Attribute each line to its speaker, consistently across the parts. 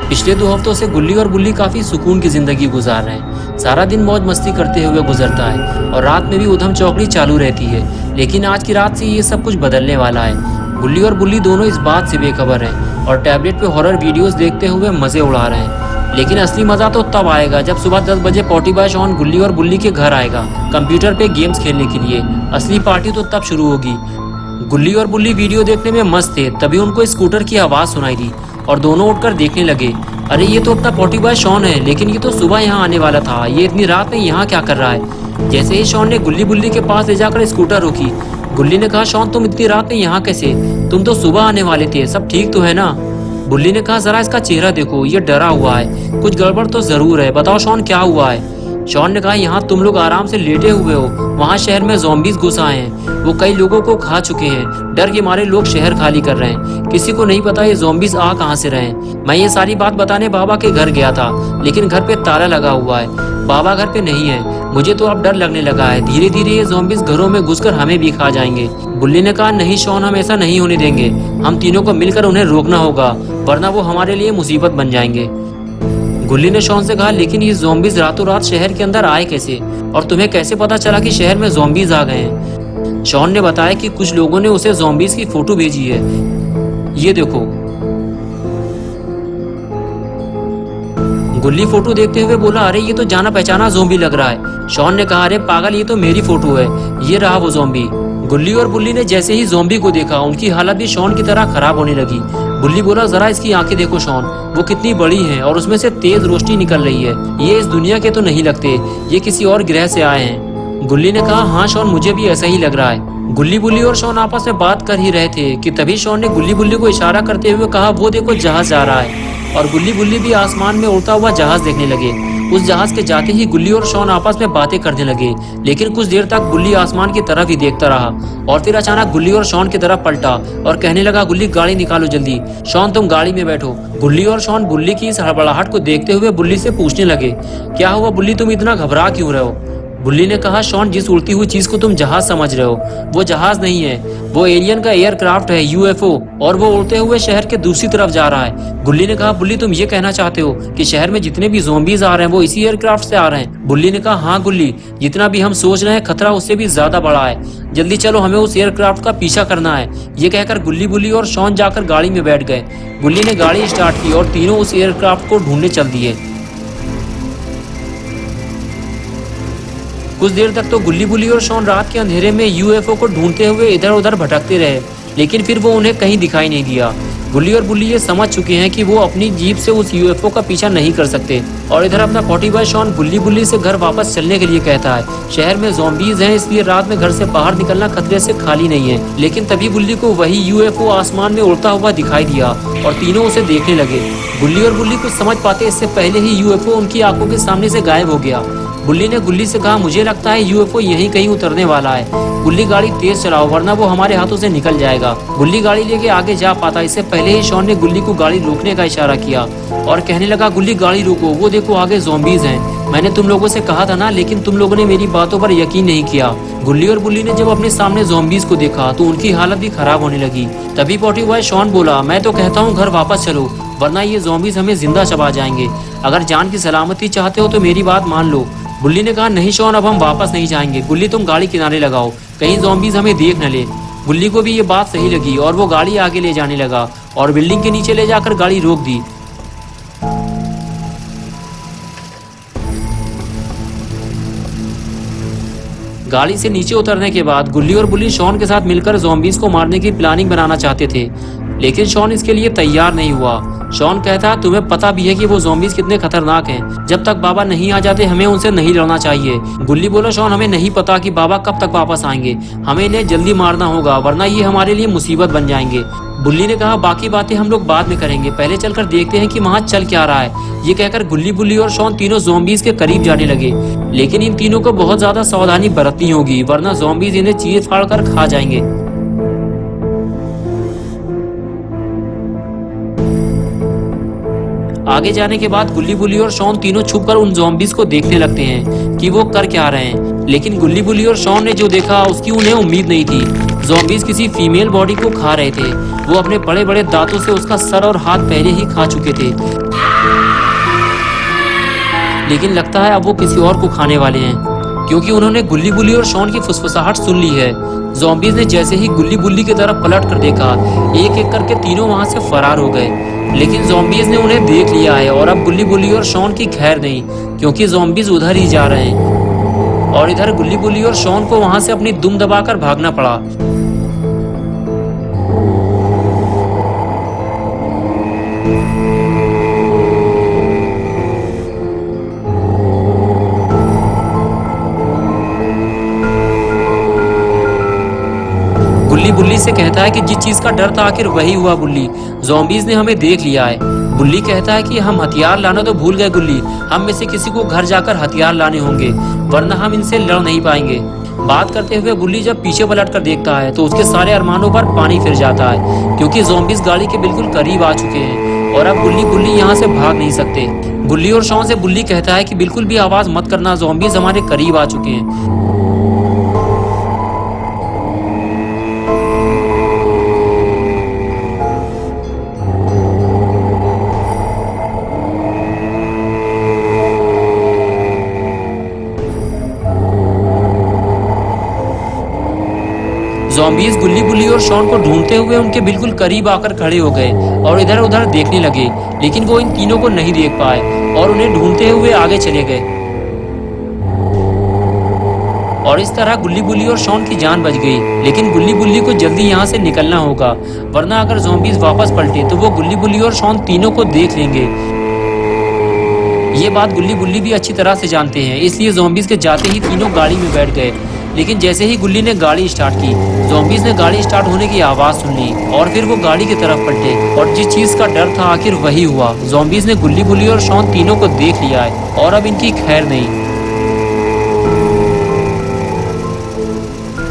Speaker 1: पिछले 2 हफ्तों से गुल्ली और बुल्ली काफी सुकून की जिंदगी गुजार रहे हैं। सारा दिन मौज मस्ती करते हुए गुजरता है और रात में भी उधम चौकड़ी चालू रहती है। लेकिन आज की रात से ये सब कुछ बदलने वाला है। गुल्ली और बुल्ली दोनों इस बात से बेखबर हैं और टैबलेट पे हॉरर वीडियोस देखते हुए मजे उड़ा रहे हैं। लेकिन असली मजा तो तब आएगा जब सुबह 10 बजे पॉटी बॉय शॉन गुल्ली और बुल्ली के घर आएगा कंप्यूटर पे गेम्स खेलने के लिए। असली पार्टी तो तब शुरू होगी। गुल्ली और बुल्ली वीडियो देखने में मस्त थे, तभी उनको स्कूटर की आवाज सुनाई दी और दोनों उठकर देखने लगे। अरे ये तो अपना पॉटी बॉय शॉन है, लेकिन ये तो सुबह यहाँ आने वाला था। ये इतनी रात में यहाँ क्या कर रहा है? जैसे ही शॉन ने गुल्ली बुल्ली के पास ले जाकर स्कूटर रोकी, गुल्ली ने कहा, शॉन तुम इतनी रात में यहाँ कैसे? तुम तो सुबह आने वाले थे, सब ठीक तो है ना? बुल्ली ने कहा, जरा इसका चेहरा देखो, ये डरा हुआ है, कुछ गड़बड़ तो जरूर है। बताओ शॉन क्या हुआ है? शॉन ने कहा, यहाँ तुम लोग आराम से लेटे हुए हो, वहाँ शहर में ज़ॉम्बीज़ घुस आए हैं। वो कई लोगों को खा चुके हैं। डर के मारे लोग शहर खाली कर रहे हैं। किसी को नहीं पता ये ज़ॉम्बीज़ आ कहाँ से रहे हैं। मैं ये सारी बात बताने बाबा के घर गया था, लेकिन घर पे ताला लगा हुआ है। बाबा घर पे नहीं है। मुझे तो अब डर लगने लगा है। धीरे धीरे ये ज़ॉम्बीज़ घरों में घुसकर हमें भी खा जाएंगे। बुल्ली ने कहा, नहीं शॉन, हम ऐसा नहीं होने देंगे। हम तीनों को मिलकर उन्हें रोकना होगा, वरना वो हमारे लिए मुसीबत बन जाएंगे। गुल्ली ने शॉन से कहा, लेकिन ये ज़ॉम्बीज़ रातों रात शहर के अंदर आए कैसे? और तुम्हें कैसे पता चला कि शहर में ज़ॉम्बीज़ आ गए हैं? शॉन ने बताया कि कुछ लोगों ने उसे ज़ॉम्बीज़ की फोटो भेजी है। ये देखो। गुल्ली फोटो देखते हुए बोला, अरे ये तो जाना पहचाना ज़ॉम्बी लग रहा है। शॉन ने कहा, अरे पागल, ये तो मेरी फोटो है, ये रहा वो ज़ॉम्बी। गुल्ली और बुल्ली ने जैसे ही ज़ॉम्बी को देखा, उनकी हालत भी शॉन की तरह खराब होने लगी। बुल्ली बोला, जरा इसकी आंखें देखो शॉन, वो कितनी बड़ी हैं और उसमें से तेज रोशनी निकल रही है। ये इस दुनिया के तो नहीं लगते, ये किसी और ग्रह से आए हैं। गुल्ली ने कहा, हाँ शॉन, मुझे भी ऐसा ही लग रहा है। गुल्ली बुल्ली और शॉन आपस में बात कर ही रहे थे कि तभी शॉन ने गुल्ली बुल्ली को इशारा करते हुए कहा, वो देखो जहाज जा रहा है। और गुल्ली बुल्ली भी आसमान में उड़ता हुआ जहाज देखने लगे। उस जहाज के जाते ही गुल्ली और शॉन आपस में बातें करने लगे। लेकिन कुछ देर तक गुल्ली आसमान की तरफ ही देखता रहा और फिर अचानक गुल्ली और शॉन की तरफ पलटा और कहने लगा, गुल्ली गाड़ी निकालो जल्दी। शॉन तुम गाड़ी में बैठो। गुल्ली और शॉन बुल्ली की इस हड़बड़ाहट को देखते हुए बुल्ली से पूछने लगे, क्या हुआ बुल्ली, तुम इतना घबरा क्यों रहे हो? बुल्ली ने कहा, शॉन, जिस उड़ती हुई चीज को तुम जहाज समझ रहे हो, वो जहाज नहीं है, वो एलियन का एयरक्राफ्ट है, यूएफओ, और वो उड़ते हुए शहर के दूसरी तरफ जा रहा है। गुल्ली ने कहा, बुल्ली, तुम ये कहना चाहते हो कि शहर में जितने भी ज़ॉम्बीज़ आ रहे हैं वो इसी एयरक्राफ्ट से आ रहे हैं? बुल्ली ने कहा, हाँ गुल्ली, जितना भी हम सोच रहे हैं खतरा उससे भी ज्यादा बड़ा है। जल्दी चलो, हमें उस एयरक्राफ्ट का पीछा करना है। ये कहकर गुल्ली बुल्ली और शॉन जाकर गाड़ी में बैठ गए। गुल्ली ने गाड़ी स्टार्ट की और तीनों उस एयरक्राफ्ट को ढूंढने चल दिए। कुछ देर तक तो गुल्ली बुल्ली और शॉन रात के अंधेरे में यूएफओ को ढूंढते हुए इधर उधर भटकते रहे, लेकिन फिर वो उन्हें कहीं दिखाई नहीं दिया। गुल्ली और बुल्ली ये समझ चुके हैं कि वो अपनी जीप से उस यूएफओ का पीछा नहीं कर सकते। और इधर अपना पॉटी बॉय शॉन गुल्ली बुल्ली से घर वापस चलने के लिए कहता है। शहर में ज़ॉम्बीज़ हैं, इसलिए रात में घर से बाहर निकलना खतरे से खाली नहीं है। लेकिन तभी बुल्ली को वही यूएफओ आसमान में उड़ता हुआ दिखाई दिया और तीनों उसे देखने लगे। गुल्ली और बुल्ली कुछ समझ पाते इससे पहले ही यूएफओ उनकी आंखों के सामने से गायब हो गया। बुल्ली ने गुल्ली से कहा, मुझे लगता है यूएफओ यहीं कहीं उतरने वाला है। गुल्ली गाड़ी तेज चलाओ, वरना वो हमारे हाथों से निकल जाएगा। गुल्ली गाड़ी लेके आगे जा पाता इससे पहले ही शॉन ने गुल्ली को गाड़ी रोकने का इशारा किया और कहने लगा, गुल्ली गाड़ी रोको, वो देखो आगे ज़ॉम्बीज़ हैं। मैंने तुम लोगों से कहा था ना, लेकिन तुम लोगों ने मेरी बातों पर यकीन नहीं किया। गुल्ली और बुल्ली ने जब अपने सामने ज़ॉम्बीज़ को देखा तो उनकी हालत भी खराब होने लगी। तभी पॉटी बॉय शॉन बोला, मैं तो कहता हूँ घर वापस चलो, वरना ये ज़ॉम्बीज़ हमें जिंदा चबा जाएंगे। अगर जान की सलामती चाहते हो तो मेरी बात मान लो। बुल्ली ने कहा, नहीं शॉन, अब हम वापस नहीं जाएंगे। गुल्ली तुम गाड़ी किनारे लगाओ, कहीं ज़ॉम्बीज़ हमें देख न ले। गुल्ली को भी ये बात सही लगी और वो गाड़ी आगे ले जाने लगा और बिल्डिंग के नीचे ले जाकर गाड़ी रोक दी। गाड़ी से नीचे उतरने के बाद गुल्ली और बुल्ली शॉन के साथ मिलकर ज़ॉम्बीज़ को मारने की प्लानिंग बनाना चाहते थे, लेकिन शॉन इसके लिए तैयार नहीं हुआ। शॉन कहता, तुम्हें पता भी है कि वो ज़ॉम्बीज़ कितने खतरनाक हैं। जब तक बाबा नहीं आ जाते हमें उनसे नहीं लड़ना चाहिए। गुल्ली बोला, शॉन, हमें नहीं पता कि बाबा कब तक वापस आएंगे, हमें इन्हें जल्दी मारना होगा, वरना ये हमारे लिए मुसीबत बन जाएंगे। बुल्ली ने कहा, बाकी बातें हम लोग बाद में करेंगे, पहले चलकर देखते हैं कि वहाँ चल क्या रहा है। ये कहकर गुल्ली बुल्ली और शॉन तीनों ज़ॉम्बीज़ के करीब जाने लगे, लेकिन इन तीनों को बहुत ज्यादा सावधानी बरतनी होगी, वरना ज़ॉम्बीज़ इन्हें चीर फाड़ कर खा जाएंगे। आगे जाने के बाद गुल्ली बुल्ली और शॉन तीनों छुपकर उन ज़ॉम्बीज़ को देखने लगते हैं कि वो कर क्या रहे हैं। लेकिन गुल्ली बुल्ली और शॉन ने जो देखा उसकी उन्हें उम्मीद नहीं थी। ज़ॉम्बीज़ किसी फीमेल बॉडी को खा रहे थे। वो अपने बड़े बड़े दांतों से उसका सर और हाथ पहले ही खा चुके थे। लेकिन लगता है अब वो किसी और को खाने वाले हैं, क्योंकि उन्होंने गुल्ली बुल्ली और शॉन की फुसफुसाहट सुन ली है। ज़ॉम्बीज़ ने जैसे ही गुल्ली बुल्ली की तरफ पलट कर देखा, एक एक करके तीनों वहां से फरार हो गए। लेकिन ज़ॉम्बीज़ ने उन्हें देख लिया है और अब गुल्ली बुल्ली और शॉन की खैर नहीं, क्योंकि ज़ॉम्बीज़ उधर ही जा रहे हैं और इधर गुल्ली बुल्ली और शॉन को वहां से अपनी दुम दबाकर भागना पड़ा। गुल्ली बुल्ली से कहता है कि जिस चीज का डर था आखिर वही हुआ बुल्ली, ज़ॉम्बीज़ ने हमें देख लिया है। बुल्ली कहता है कि हम हथियार लाना तो भूल गए गुल्ली, हम में से किसी को घर जाकर हथियार लाने होंगे, वरना हम इनसे लड़ नहीं पाएंगे। बात करते हुए बुल्ली जब पीछे पलट कर देखता है तो उसके सारे अरमानों पर पानी फिर जाता है, क्योंकि ज़ॉम्बीज़ गाड़ी के बिल्कुल करीब आ चुके हैं और अब गुल्ली बुल्ली यहाँ से भाग नहीं सकते। गुल्ली और शॉन से बुल्ली कहता है कि बिल्कुल भी आवाज मत करना, ज़ॉम्बीज़ हमारे करीब आ चुके हैं। ज़ॉम्बीज़ गुल्ली बुल्ली और शॉन को ढूंढते हुए उनके बिल्कुल करीब आकर खड़े हो गए और इधर उधर देखने लगे, लेकिन वो इन तीनों को नहीं देख पाए और उन्हें ढूंढते हुए आगे चले गए। और इस तरह गुल्ली बुल्ली और शॉन की जान बच गई। लेकिन गुल्ली बुल्ली को जल्दी यहाँ से निकलना होगा, वरना अगर ज़ॉम्बीज़ वापस पलटे तो वो गुल्ली बुल्ली और शॉन तीनों को देख लेंगे। ये बात गुल्ली बुल्ली भी अच्छी तरह से जानते हैं, इसलिए ज़ॉम्बीज़ के जाते ही तीनों गाड़ी में बैठ गए। लेकिन जैसे ही गुल्ली ने गाड़ी स्टार्ट की, ज़ॉम्बीज़ ने गाड़ी स्टार्ट होने की आवाज़ सुन ली और फिर वो गाड़ी की तरफ पलटे और जिस चीज़ का डर था आखिर वही हुआ। ज़ॉम्बीज़ ने गुल्ली बुल्ली और शॉन तीनों को देख लिया है और अब इनकी खैर नहीं।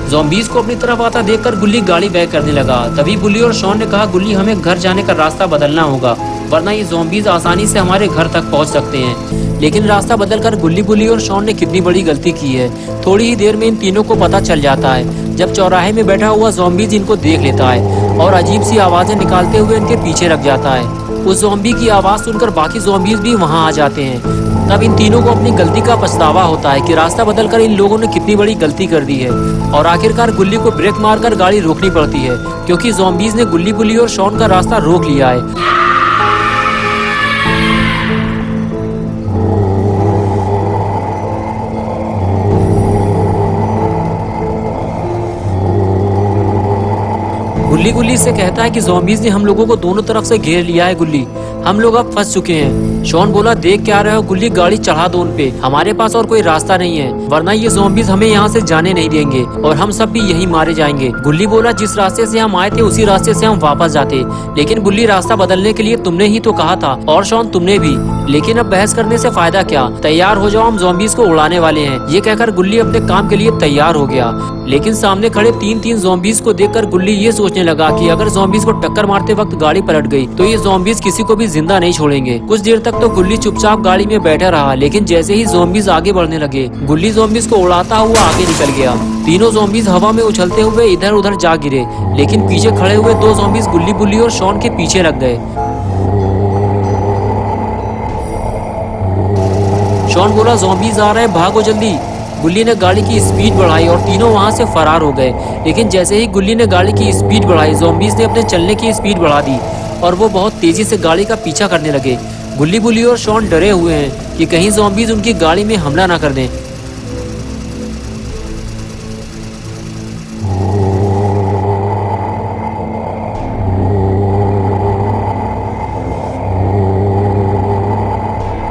Speaker 1: ज़ॉम्बीज़ को अपनी तरफ आता देखकर गुल्ली गाड़ी बैक करने लगा। तभी बुल्ली और शॉन ने कहा, गुल्ली हमें घर जाने का रास्ता बदलना होगा, वरना ये ज़ॉम्बीज़ आसानी से हमारे घर तक पहुंच सकते हैं। लेकिन रास्ता बदलकर गुल्ली बुल्ली और शॉन ने कितनी बड़ी गलती की है। थोड़ी ही देर में इन तीनों को पता चल जाता है, जब चौराहे में बैठा हुआ ज़ॉम्बीज़ इनको देख लेता है और अजीब सी आवाज़ें निकालते हुए इनके पीछे लग जाता है। उस ज़ॉम्बी की आवाज़ सुनकर बाकी ज़ॉम्बीज़ भी वहाँ आ जाते हैं। तब इन तीनों को अपनी गलती का पछतावा होता है कि रास्ता बदलकर इन लोगों ने कितनी बड़ी गलती कर दी है और आखिरकार गुल्ली को ब्रेक मारकर गाड़ी रोकनी पड़ती है, क्योंकि ज़ॉम्बीज़ ने गुल्ली बुल्ली और शॉन का रास्ता रोक लिया है। गुल्ली गुल्ली से कहता है कि ज़ॉम्बीज़ ने हम लोगों को दोनों तरफ से घेर लिया है गुल्ली, हम लोग अब फंस चुके हैं। शॉन बोला, देख क्या रहे हो गुल्ली, गाड़ी चढ़ा दो उन पे, हमारे पास और कोई रास्ता नहीं है, वरना ये ज़ॉम्बीज़ हमें यहाँ से जाने नहीं देंगे और हम सब भी यही मारे जाएंगे। गुल्ली बोला, जिस रास्ते से हम आए थे उसी रास्ते से हम वापस जाते, लेकिन गुल्ली रास्ता बदलने के लिए तुमने ही तो कहा था और शॉन तुमने भी, लेकिन अब बहस करने से फायदा क्या, तैयार हो जाओ, हम ज़ॉम्बीज़ को उड़ाने वाले हैं। ये कहकर गुल्ली अपने काम के लिए तैयार हो गया। लेकिन सामने खड़े तीन ज़ॉम्बीज़ को देखकर गुल्ली ये सोचने लगा कि अगर ज़ॉम्बीज़ को टक्कर मारते वक्त गाड़ी पलट गई तो ये ज़ॉम्बीज़ किसी को भी जिंदा नहीं छोड़ेंगे। कुछ देर तक तो गुल्ली चुपचाप गाड़ी में बैठा रहा, लेकिन जैसे ही ज़ॉम्बीज़ आगे बढ़ने लगे, गुल्ली ज़ॉम्बीज़ को उड़ाता हुआ आगे निकल गया। तीनों ज़ॉम्बीज़ हवा में उछलते हुए इधर उधर जा गिरे, लेकिन पीछे खड़े हुए दो ज़ॉम्बीज़ गुल्ली बुल्ली और शॉन के पीछे लग गए। शॉन बोला, ज़ॉम्बीज़ आ रहे हैं, भागो जल्दी। गुल्ली ने गाड़ी की स्पीड बढ़ाई और तीनों वहां से फरार हो गए। लेकिन जैसे ही गुल्ली ने गाड़ी की स्पीड बढ़ाई, ज़ॉम्बीज़ ने अपने चलने की स्पीड बढ़ा दी और वो बहुत तेजी से गाड़ी का पीछा करने लगे। गुल्ली बुल्ली और शॉन डरे हुए हैं कि कहीं ज़ॉम्बीज़ उनकी गाड़ी में हमला ना कर दें।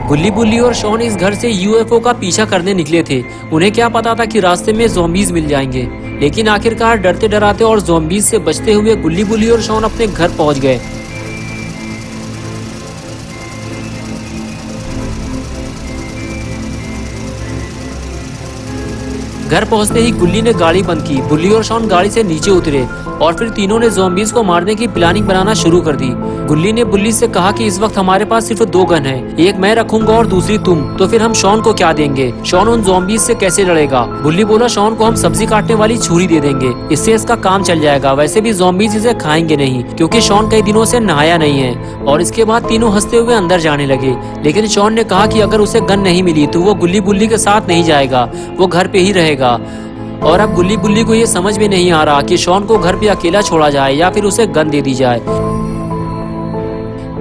Speaker 1: गुल्ली बुल्ली और शॉन इस घर से यूएफओ का पीछा करने निकले थे। उन्हें क्या पता था कि रास्ते में ज़ॉम्बीज़ मिल जाएंगे। लेकिन आखिरकार डरते डराते और ज़ॉम्बीज़ से बचते हुए गुल्ली बुल्ली और शॉन अपने घर पहुंच गए। घर पहुंचते ही गुल्ली ने गाड़ी बंद की। बुल्ली और शॉन गाड़ी से नीचे उतरे और फिर तीनों ने ज़ॉम्बीज़ को मारने की प्लानिंग बनाना शुरू कर दी। गुल्ली ने बुल्ली से कहा कि इस वक्त हमारे पास सिर्फ 2 गन है, एक मैं रखूंगा और दूसरी तुम, तो फिर हम शॉन को क्या देंगे? शॉन उन ज़ॉम्बीज़ से कैसे लड़ेगा? बुल्ली बोला शॉन को हम सब्जी काटने वाली छुरी दे देंगे, इससे इसका काम चल जाएगा। वैसे भी ज़ॉम्बीज़ इसे खाएंगे नहीं क्योंकि शॉन कई दिनों से नहाया नहीं है। और इसके बाद तीनों हंसते हुए अंदर जाने लगे, लेकिन शॉन ने कहा कि अगर उसे गन नहीं मिली तो वो गुल्ली बुल्ली के साथ नहीं जाएगा, वो घर पे ही रहेगा। और अब गुल्ली बुल्ली को ये समझ में नहीं आ रहा कि शॉन को घर पे अकेला छोड़ा जाए या फिर उसे गन दे दी जाए।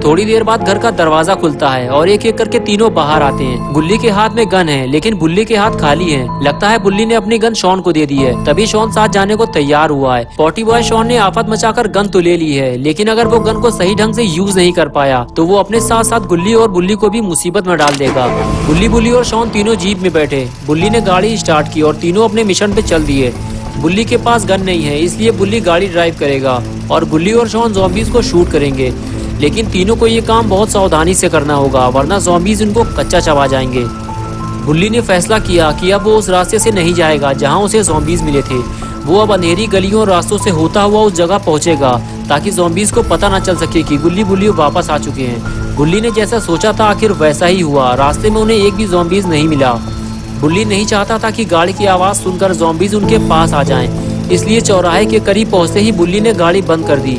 Speaker 1: थोड़ी देर बाद घर का दरवाजा खुलता है और एक एक करके तीनों बाहर आते हैं। गुल्ली के हाथ में गन है लेकिन बुल्ली के हाथ खाली हैं। लगता है बुल्ली ने अपनी गन शॉन को दे दी है, तभी शॉन साथ जाने को तैयार हुआ है। पॉटी बॉय शॉन ने आफत मचाकर गन तो ले ली है, लेकिन अगर वो गन को सही ढंग से यूज नहीं कर पाया तो वो अपने साथ साथ गुल्ली और बुल्ली को भी मुसीबत में डाल देगा। गुल्ली बुल्ली और शॉन तीनों जीप में बैठे। बुल्ली ने गाड़ी स्टार्ट की और तीनों अपने मिशन पे चल दिए। बुल्ली के पास गन नहीं है, इसलिए बुल्ली गाड़ी ड्राइव करेगा और गुल्ली और शॉन ज़ॉम्बीज़ को शूट करेंगे। लेकिन तीनों को ये काम बहुत सावधानी से करना होगा, वरना ज़ॉम्बीज़ इनको कच्चा चबा जाएंगे। बुल्ली ने फैसला किया कि अब वो उस रास्ते से नहीं जाएगा जहां उसे ज़ॉम्बीज़ मिले थे। वो अब अंधेरी गलियों और रास्तों से होता हुआ उस जगह पहुंचेगा ताकि ज़ॉम्बीज़ को पता न चल सके कि गुल्ली बुल्ली वापस आ चुके हैं। गुल्ली ने जैसा सोचा था आखिर वैसा ही हुआ। रास्ते में उन्हें एक भी ज़ॉम्बीज़ नहीं मिला। बुल्ली नहीं चाहता था कि गाड़ी की आवाज़ सुनकर ज़ॉम्बीज़ उनके पास आ जाएं, इसलिए चौराहे के करीब पहुंचते ही बुल्ली ने गाड़ी बंद कर दी।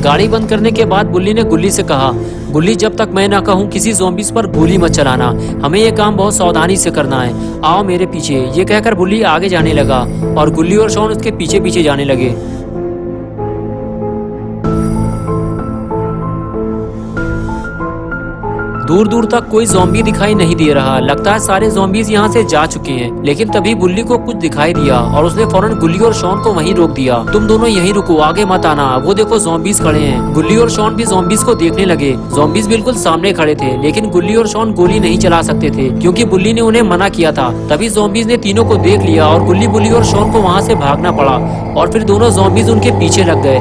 Speaker 1: गाड़ी बंद करने के बाद बुल्ली ने गुल्ली से कहा, गुल्ली जब तक मैं ना कहूँ किसी ज़ॉम्बीज़ पर गोली मत चलाना, हमें ये काम बहुत सावधानी से करना है, आओ मेरे पीछे। ये कहकर बुल्ली आगे जाने लगा और गुल्ली और शॉन उसके पीछे पीछे जाने लगे। दूर दूर तक कोई ज़ॉम्बी दिखाई नहीं दे रहा। लगता है सारे ज़ॉम्बीज़ यहाँ से जा चुके हैं। लेकिन तभी बुल्ली को कुछ दिखाई दिया और उसने फौरन गुल्ली और शॉन को वहीं रोक दिया। तुम दोनों यहीं रुको, आगे मत आना, वो देखो ज़ॉम्बीज़ खड़े हैं। गुल्ली और शॉन भी ज़ॉम्बीज़ को देखने लगे। ज़ॉम्बीज़ बिल्कुल सामने खड़े थे, लेकिन गुल्ली और शॉन गोली नहीं चला सकते थे क्योंकि बुल्ली ने उन्हें मना किया था। तभी ज़ॉम्बीज़ ने तीनों को देख लिया और गुल्ली बुल्ली और शॉन को वहाँ से भागना पड़ा और फिर दोनों ज़ॉम्बीज़ उनके पीछे लग गए।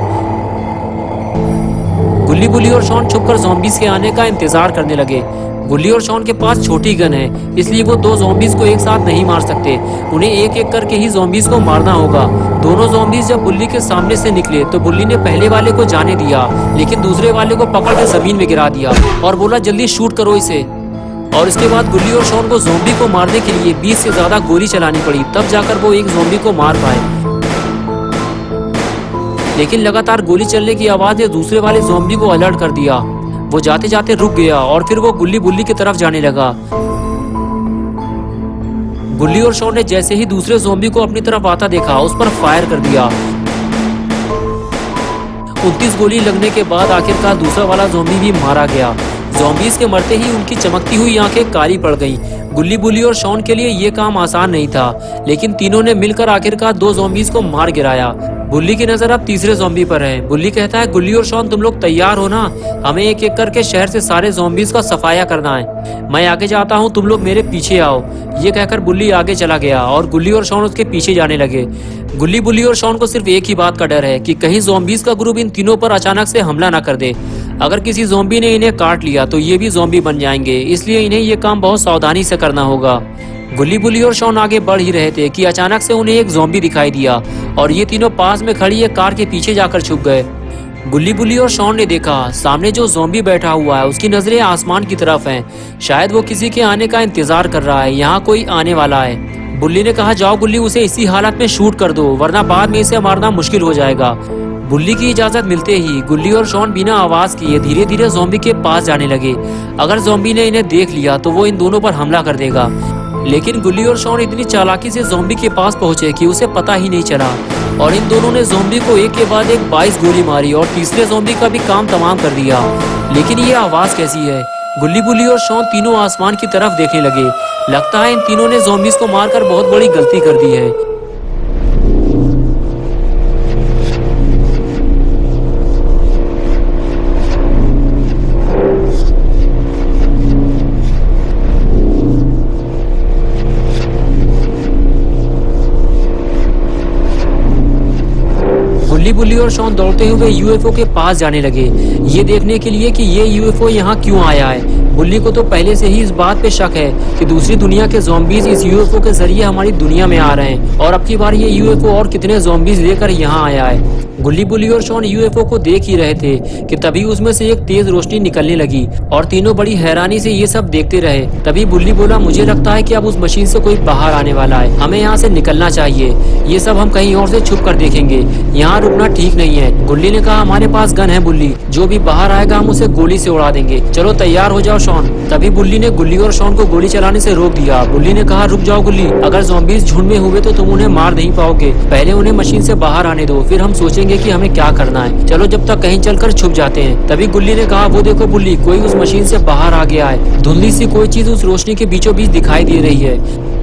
Speaker 1: गुल्ली बुल्ली और शॉन छुपकर ज़ॉम्बीज़ के आने का इंतजार करने लगे। गुल्ली और शॉन के पास छोटी गन है, इसलिए वो 2 ज़ॉम्बीज़ को एक साथ नहीं मार सकते। उन्हें एक एक करके ही ज़ॉम्बीज़ को मारना होगा। दोनों ज़ॉम्बीज़ जब बुल्ली के सामने से निकले तो बुल्ली ने पहले वाले को जाने दिया, लेकिन दूसरे वाले को पकड़ के जमीन में गिरा दिया और बोला जल्दी शूट करो इसे। और इसके बाद गुल्ली और शॉन को ज़ॉम्बी को मारने के लिए 20 से ज़्यादा गोली चलानी पड़ी, तब जाकर वो एक ज़ॉम्बी को मार पाए। लेकिन लगातार गोली चलने की आवाज़ ने दूसरे वाले ज़ॉम्बी को अलर्ट कर दिया। वो जाते जाते रुक गया और फिर वो गुल्ली बुल्ली की तरफ जाने लगा। गुल्ली और शॉन ने जैसे ही दूसरे ज़ॉम्बी को अपनी तरफ आता देखा, उस पर फायर कर दिया। 29 गोली लगने के बाद आखिरकार दूसरा वाला ज़ॉम्बी भी मारा गया। ज़ॉम्बीज़ के मरते ही उनकी चमकती हुई आंखें काली पड़ गईं। गुल्ली बुल्ली और शॉन के लिए ये काम आसान नहीं था, लेकिन तीनों ने मिलकर आखिरकार 2 ज़ॉम्बीज़ को मार गिराया। बुल्ली की नजर अब तीसरे ज़ॉम्बी पर है। बुल्ली कहता है गुल्ली और शॉन तुम लोग तैयार हो ना, हमें एक एक करके शहर से सारे ज़ॉम्बीज़ का सफाया करना है। मैं आगे जाता हूँ, तुम लोग मेरे पीछे आओ। ये कहकर बुल्ली आगे चला गया और गुल्ली और शॉन उसके पीछे जाने लगे। गुल्ली बुल्ली और शॉन को सिर्फ एक ही बात का डर है कि कहीं ज़ॉम्बीज़ का ग्रुप इन तीनों पर अचानक से हमला न कर दे। अगर किसी ज़ॉम्बी ने इन्हें काट लिया तो ये भी ज़ॉम्बी बन जाएंगे, इसलिए इन्हें ये काम बहुत सावधानी से करना होगा। गुल्ली बुल्ली और शॉन आगे बढ़ ही रहे थे कि अचानक से उन्हें एक ज़ॉम्बी दिखाई दिया और ये तीनों पास में खड़ी एक कार के पीछे जाकर छुप गए। गुल्ली बुल्ली और शॉन ने देखा सामने जो ज़ॉम्बी बैठा हुआ है उसकी नजरें आसमान की तरफ हैं। शायद वो किसी के आने का इंतजार कर रहा है, यहाँ कोई आने वाला है। बुल्ली ने कहा जाओ गुल्ली, उसे इसी हालत में शूट कर दो, वरना बाद में इसे मारना मुश्किल हो जाएगा। बुल्ली की इजाजत मिलते ही गुल्ली और शॉन बिना आवाज किए धीरे धीरे ज़ॉम्बी के पास जाने लगे। अगर ज़ॉम्बी ने इन्हें देख लिया तो वो इन दोनों पर हमला कर देगा। लेकिन गुल्ली और शॉन इतनी चालाकी से ज़ॉम्बी के पास पहुंचे कि उसे पता ही नहीं चला और इन दोनों ने ज़ॉम्बी को एक के बाद एक 22 गोली मारी और तीसरे ज़ॉम्बी का भी काम तमाम कर दिया। लेकिन ये आवाज़ कैसी है? गुल्ली बुल्ली और शॉन तीनों आसमान की तरफ देखने लगे। लगता है इन तीनों ने ज़ॉम्बीज़ को मारकर बहुत बड़ी गलती कर दी है। बुल्ली और शॉन दौड़ते हुए यूएफओ के पास जाने लगे, ये देखने के लिए कि ये यूएफओ यहाँ क्यों आया है। बुल्ली को तो पहले से ही इस बात पे शक है कि दूसरी दुनिया के ज़ॉम्बीज इस यूएफओ के जरिए हमारी दुनिया में आ रहे हैं और अब की बार ये यूएफओ और कितने ज़ॉम्बीज लेकर यहाँ आया है। गुल्ली बुल्ली और शॉन यूएफओ को देख ही रहे थे कि तभी उसमें से एक तेज रोशनी निकलने लगी और तीनों बड़ी हैरानी से ये सब देखते रहे। तभी बुल्ली बोला, मुझे लगता है कि अब उस मशीन से कोई बाहर आने वाला है, हमें यहाँ से निकलना चाहिए। ये सब हम कहीं और से छुप कर देखेंगे, यहाँ रुकना ठीक नहीं है। गुल्ली ने कहा, हमारे पास गन है बुल्ली, जो भी बाहर आएगा हम उसे गोली से उड़ा देंगे। चलो तैयार हो जाओ शॉन। तभी बुल्ली ने गुल्ली और शॉन को गोली चलाने से रोक दिया। बुल्ली ने कहा, रुक जाओ गुल्ली, अगर ज़ॉम्बीज झुंड में हुए तो तुम उन्हें मार नहीं पाओगे, पहले उन्हें मशीन से बाहर आने दो, फिर हम सोचेंगे कि हमें क्या करना है। चलो जब तक कहीं चलकर छुप जाते हैं। तभी गुल्ली ने कहा, वो देखो बुल्ली, कोई उस मशीन से बाहर आ गया है। धुंधली सी कोई चीज उस रोशनी के बीचों बीच दिखाई दे रही है।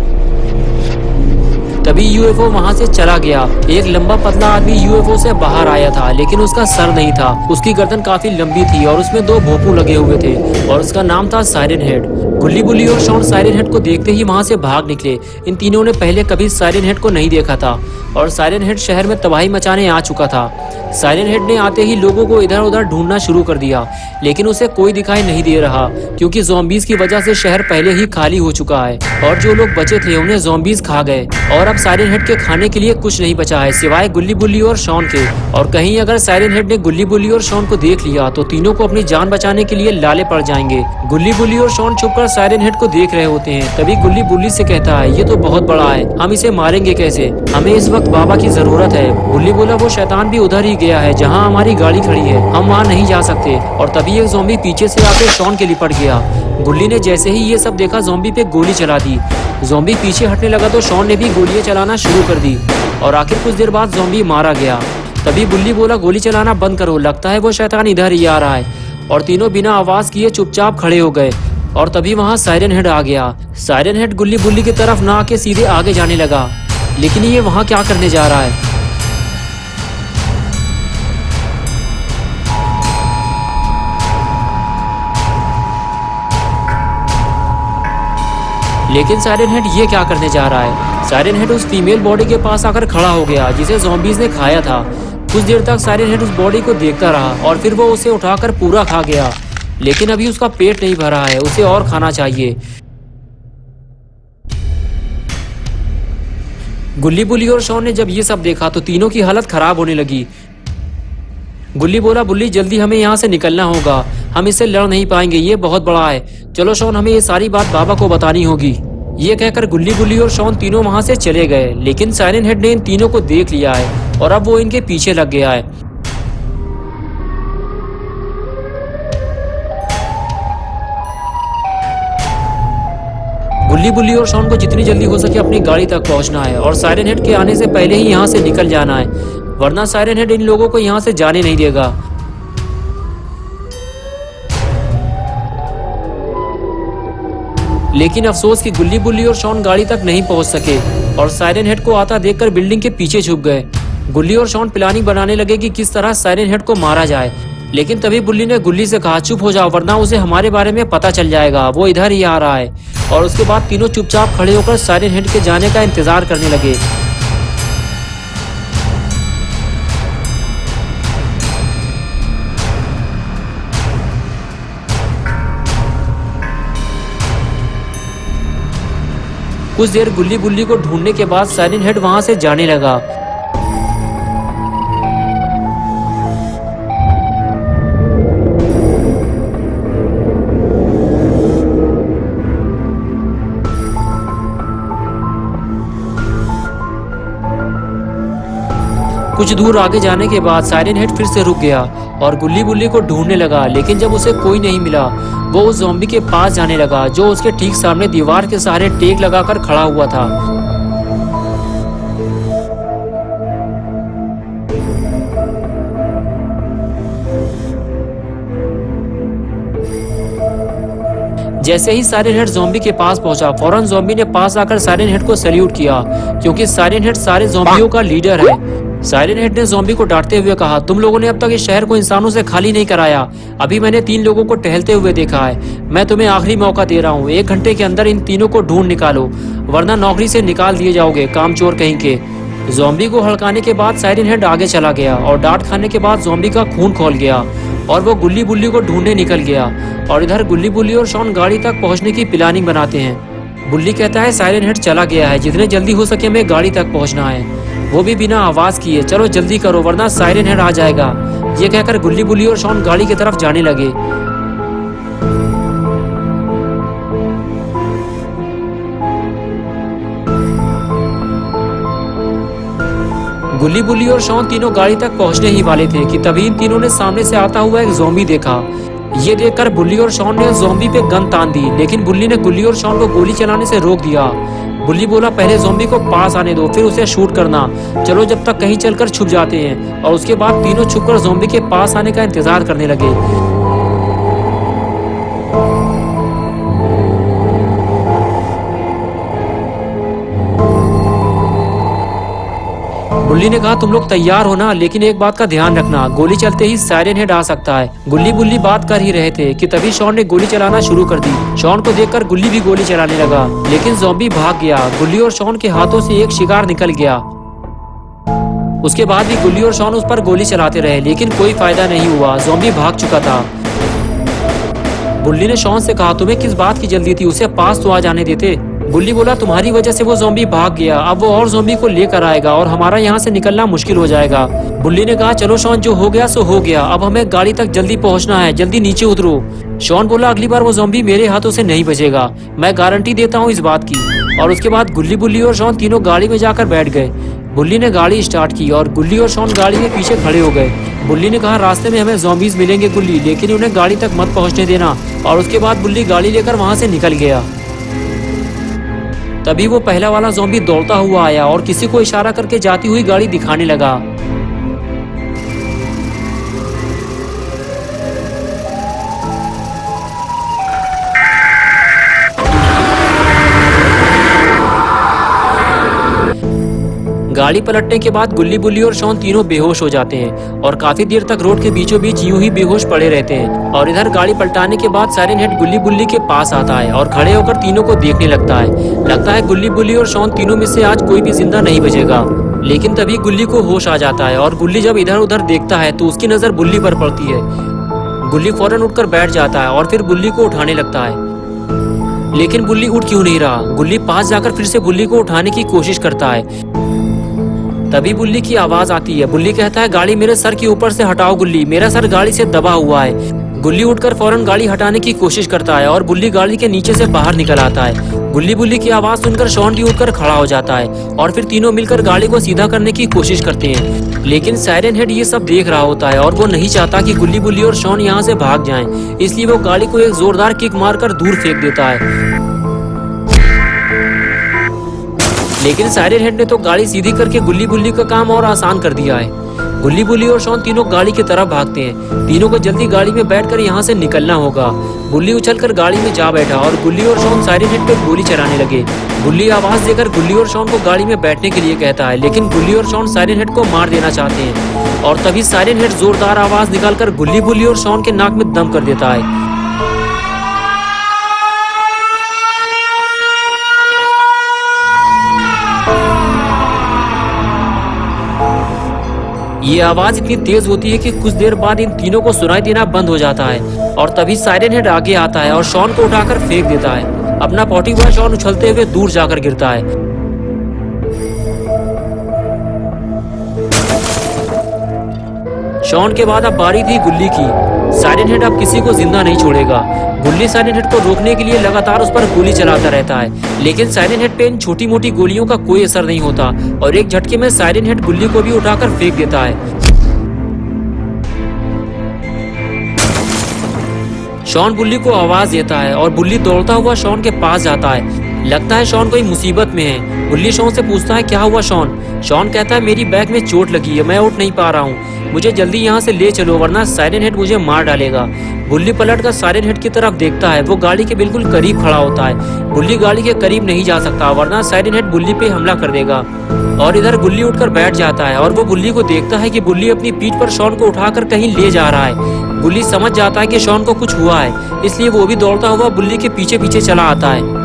Speaker 1: तभी यूएफओ वहां से चला गया। एक लंबा पतला आदमी यूएफओ से बाहर आया था, लेकिन उसका सर नहीं था। उसकी गर्दन काफी लंबी थी और उसमें 2 भोंपू लगे हुए थे और उसका नाम था साइरन हेड। गुल्ली बुल्ली और शॉन साइरन हेड को देखते ही वहां से भाग निकले। इन तीनों ने पहले कभी साइरन हेड को नहीं देखा था और साइरन हेड शहर में तबाही मचाने आ चुका था। साइरन हेड ने आते ही लोगों को इधर उधर ढूंढना शुरू कर दिया, लेकिन उसे कोई दिखाई नहीं दे रहा, क्योंकि ज़ॉम्बीज की वजह से शहर पहले ही खाली हो चुका है और जो लोग बचे थे उन्हें ज़ॉम्बीज खा गए और अब साइरन हेड के खाने के लिए कुछ नहीं बचा है सिवाय गुल्ली बुल्ली और शॉन के। और कहीं अगर साइरन हेड ने गुल्ली बुल्ली और शॉन को देख लिया तो तीनों को अपनी जान बचाने के लिए लाले पड़ जाएंगे। गुल्ली बुल्ली और शॉन छुपकर साइरन हेड को देख रहे होते हैं। तभी गुल्ली बुल्ली से कहता है, ये तो बहुत बड़ा है, हम इसे मारेंगे कैसे, हमें इस वक्त बाबा की जरूरत है। गुल्ली बोला, वो शैतान भी उधर ही गया है जहाँ हमारी गाड़ी खड़ी है, हम वहाँ नहीं जा सकते। और तभी एक ज़ॉम्बी पीछे से आकर शॉन के लिपट गया। गुल्ली ने जैसे ही ये सब देखा ज़ॉम्बी पे गोली चला दी। ज़ॉम्बी पीछे हटने लगा तो शॉन ने भी गोलियां चलाना शुरू कर दी और आखिर कुछ देर बाद ज़ॉम्बी मारा गया। तभी बुल्ली बोला, गोली चलाना बंद करो, लगता है वो शैतान इधर ही आ रहा है। और तीनों बिना आवाज किए चुपचाप खड़े हो गए और तभी वहाँ साइरन हेड आ गया। साइरन हेड गुल्ली बुल्ली की तरफ ना आके सीधे आगे जाने लगा, लेकिन ये वहाँ क्या करने जा रहा है। लेकिन साइरन हेड ये क्या करने जा रहा है। साइरन हेड उस फीमेल बॉडी के पास आकर खड़ा हो गया जिसे ज़ॉम्बीज ने खाया था। कुछ देर तक साइरन हेड उस बॉडी को देखता रहा और फिर वो उसे उठाकर पूरा खा गया, लेकिन अभी उसका पेट नहीं भरा है, उसे और खाना चाहिए। गुल्ली बुल्ली और शॉन ने जब ये सब देखा तो तीनों की हालत खराब होने लगी। गुल्ली बोला, बुल्ली जल्दी हमें यहाँ से निकलना होगा, हम इससे लड़ नहीं पाएंगे, ये बहुत बड़ा है। चलो शॉन, हमें ये सारी बात बाबा को बतानी होगी। ये कहकर गुल्ली बुल्ली और शॉन तीनों वहाँ से चले गए, लेकिन साइरन हेड ने इन तीनों को देख लिया है और अब वो इनके पीछे लग गया है। गुल्ली बुल्ली और शॉन को जितनी जल्दी हो सके अपनी गाड़ी तक पहुंचना है और साइरन हेड के आने से पहले ही यहाँ से निकल जाना है, वरना साइरन हेड इन लोगों को यहाँ से जाने नहीं देगा। लेकिन अफसोस कि गुल्ली बुल्ली और शॉन गाड़ी तक नहीं पहुंच सके और साइरन हेड को आता देखकर बिल्डिंग के पीछे छुप गए। गुल्ली और शॉन प्लानिंग बनाने लगे कि किस तरह साइरन हेड को मारा जाए, लेकिन तभी बुल्ली ने गुल्ली से कहा, चुप हो जाओ वरना उसे हमारे बारे में पता चल जाएगा, वो इधर ही आ रहा है। और उसके बाद तीनों चुपचाप खड़े होकर साइरन हेड के जाने का इंतजार करने लगे। कुछ देर गुल्ली बुल्ली को ढूंढने के बाद साइरन हेड वहां से जाने लगा। कुछ दूर आगे जाने के बाद साइरन हेड फिर से रुक गया और गुल्ली बुल्ली को ढूंढने लगा, लेकिन जब उसे कोई नहीं मिला वो उस ज़ॉम्बी के पास जाने लगा जो उसके ठीक सामने दीवार के सहारे टेक लगाकर खड़ा हुआ था। जैसे ही साइरन हेड ज़ॉम्बी के पास पहुंचा, फौरन ज़ॉम्बी ने पास आकर साइरन हेड को सैल्यूट किया, क्योंकि साइरन हेड सारे ज़ॉम्बियों का लीडर है। साइरन हेड ने ज़ॉम्बी को डांटते हुए कहा, तुम लोगों ने अब तक इस शहर को इंसानों से खाली नहीं कराया। अभी मैंने 3 लोगों को टहलते हुए देखा है। मैं तुम्हें आखिरी मौका दे रहा हूँ, 1 घंटे के अंदर इन तीनों को ढूंढ निकालो, वरना नौकरी से निकाल दिए जाओगे, कामचोर कहीं के। ज़ॉम्बी को हड़काने के बाद साइरन हेड आगे चला गया और डांट खाने के बाद ज़ॉम्बी का खून खौल गया और वो गुल्ली बुल्ली को ढूंढने निकल गया। और इधर गुल्ली बुल्ली और शॉन गाड़ी तक पहुंचने की प्लानिंग बनाते हैं। बुल्ली कहता है साइरन हेड चला गया है, जितने जल्दी हो सके हमें गाड़ी तक पहुंचना है, वो भी बिना आवाज किए। चलो जल्दी करो वरना साइरन हेड आ जाएगा। ये कहकर गुल्ली बुल्ली और शॉन गाड़ी की तरफ जाने लगे। गुल्ली बुल्ली और शॉन तीनों गाड़ी तक पहुंचने ही वाले थे कि तभी इन तीनों ने सामने से आता हुआ एक ज़ॉम्बी देखा। ये देखकर बुल्ली और शॉन ने ज़ॉम्बी पे गन तान दी, लेकिन बुल्ली ने गुल्ली और शॉन को गोली चलाने से रोक दिया। बुल्ली बोला पहले ज़ॉम्बी को पास आने दो, फिर उसे शूट करना। चलो जब तक कहीं चलकर छुप जाते हैं। और उसके बाद तीनों छुपकर ज़ॉम्बी के पास आने का इंतजार करने लगे। गुल्ली ने कहा तुम लोग तैयार हो ना, लेकिन एक बात का ध्यान रखना, गोली चलते ही साइरन हेड आ सकता है। गुल्ली बुल्ली बात कर ही रहे थे कि तभी शॉन ने गोली चलाना शुरू कर दी। शॉन को देखकर गुल्ली भी गोली चलाने लगा, लेकिन ज़ॉम्बी भाग गया। गुल्ली और शॉन के हाथों से एक शिकार निकल गया। उसके बाद भी गुल्ली और शॉन उस पर गोली चलाते रहे, लेकिन कोई फायदा नहीं हुआ, ज़ॉम्बी भाग चुका था। गुल्ली ने शॉन से कहा तुम्हें किस बात की जल्दी थी, उसे पास तो आ जाने देते। गुल्ली बोला तुम्हारी वजह से वो ज़ॉम्बी भाग गया, अब वो और ज़ॉम्बी को लेकर आएगा और हमारा यहाँ से निकलना मुश्किल हो जाएगा। बुल्ली ने कहा चलो शॉन, जो हो गया सो हो गया, अब हमें गाड़ी तक जल्दी पहुँचना है, जल्दी नीचे उतरो। शॉन बोला अगली बार वो ज़ॉम्बी मेरे हाथों से नहीं बचेगा, मैं गारंटी देता हूँ इस बात की। और उसके बाद गुल्ली बुल्ली और शॉन तीनों गाड़ी में जाकर बैठ गए। बुल्ली ने गाड़ी स्टार्ट की और गुल्ली और शॉन गाड़ी के पीछे खड़े हो गए। बुल्ली ने कहा रास्ते में हमें ज़ॉम्बीज मिलेंगे गुल्ली, लेकिन उन्हें गाड़ी तक मत पहुँचने देना। और उसके बाद बुल्ली गाड़ी लेकर वहाँ से निकल गया। तभी वो पहला वाला ज़ॉम्बी दौड़ता हुआ आया और किसी को इशारा करके जाती हुई गाड़ी दिखाने लगा। गाड़ी पलटने के बाद गुल्ली बुल्ली और शॉन तीनों बेहोश हो जाते हैं और काफी देर तक रोड के बीचों बीच यूं ही बेहोश पड़े रहते हैं। और इधर गाड़ी पलटाने के बाद साइरन हेड गुल्ली बुल्ली के पास आता है और खड़े होकर तीनों को देखने लगता है। लगता है गुल्ली बुल्ली और शॉन तीनों में से आज कोई भी जिंदा नहीं बचेगा। लेकिन तभी गुल्ली को होश आ जाता है और गुल्ली जब इधर उधर देखता है तो उसकी नजर बुल्ली पर पड़ती है। गुल्ली फौरन उठकर बैठ जाता है और फिर बुल्ली को उठाने लगता है, लेकिन बुल्ली उठ क्यों नहीं रहा। गुल्ली पास जाकर फिर से बुल्ली को उठाने की कोशिश करता है। तभी बुल्ली की आवाज आती है। बुल्ली कहता है गाड़ी मेरे सर के ऊपर से हटाओ गुल्ली, मेरा सर गाड़ी से दबा हुआ है। गुल्ली उठकर फौरन गाड़ी हटाने की कोशिश करता है और बुल्ली गाड़ी के नीचे से बाहर निकल आता है। गुल्ली बुल्ली की आवाज सुनकर शॉन भी उठकर खड़ा हो जाता है और फिर तीनों मिलकर गाड़ी को सीधा करने की कोशिश करते हैं। लेकिन साइरन हेड ये सब देख रहा होता है और वो नहीं चाहता कि गुल्ली बुल्ली और शॉन यहाँ से भाग जाएं, इसलिए वो गाड़ी को एक जोरदार किक मारकर दूर फेंक देता है। लेकिन साइरन हेड ने तो गाड़ी सीधी करके गुल्ली बुल्ली का काम और आसान कर दिया है। गुल्ली बुल्ली और शॉन तीनों गाड़ी की तरफ भागते हैं। तीनों को जल्दी गाड़ी में बैठकर यहाँ से निकलना होगा। बुल्ली उछलकर गाड़ी में जा बैठा और गुल्ली और शॉन साइरन हेड पे गोली चलाने लगे। बुल्ली आवाज देकर गुल्ली और शॉन को गाड़ी में बैठने के लिए कहता है, लेकिन गुल्ली और शॉन साइरन हेड को मार देना चाहते हैं। और तभी साइरन हेड जोरदार आवाज निकालकर गुल्ली बुल्ली और शॉन के नाक में दम कर देता है। ये आवाज इतनी तेज होती है कि कुछ देर बाद इन तीनों को सुनाई देना बंद हो जाता है। और तभी साइरन हेड आगे आता है और शॉन को उठाकर फेंक देता है। अपना पॉटी बॉय शॉन उछलते हुए दूर जाकर गिरता है। शॉन के बाद अब बारी थी गुल्ली की। साइरन हेड अब किसी को जिंदा नहीं छोड़ेगा। गुल्ली साइरन हेड को रोकने के लिए लगातार उस पर गोली चलाता रहता है, लेकिन साइरन हेड पे इन छोटी मोटी गोलियों का कोई असर नहीं होता और एक झटके में साइरन हेड गुल्ली को भी उठाकर फेंक देता है। शॉन बुल्ली को आवाज देता है और बुल्ली दौड़ता हुआ शॉन के पास जाता है। लगता है शॉन कोई मुसीबत में है। बुल्ली शॉन से पूछता है क्या हुआ शॉन। शॉन कहता है मेरी बैक में चोट लगी है, मैं उठ नहीं पा रहा हूँ, मुझे जल्दी यहाँ से ले चलो वरना साइरन हेड मुझे मार डालेगा। बुल्ली पलटकर साइरन हेड की तरफ देखता है। वो गाड़ी के बिल्कुल करीब खड़ा होता है। बुल्ली गाड़ी के करीब नहीं जा सकता वरना साइरन हेड बुल्ली पे हमला कर देगा। और इधर गुल्ली उठकर बैठ जाता है और वो बुल्ली को देखता है कि बुल्ली अपनी पीठ पर शॉन को उठाकर कहीं ले जा रहा है। बुल्ली समझ जाता है कि शॉन को कुछ हुआ है, इसलिए वो भी दौड़ता हुआ बुल्ली के पीछे पीछे चला आता है।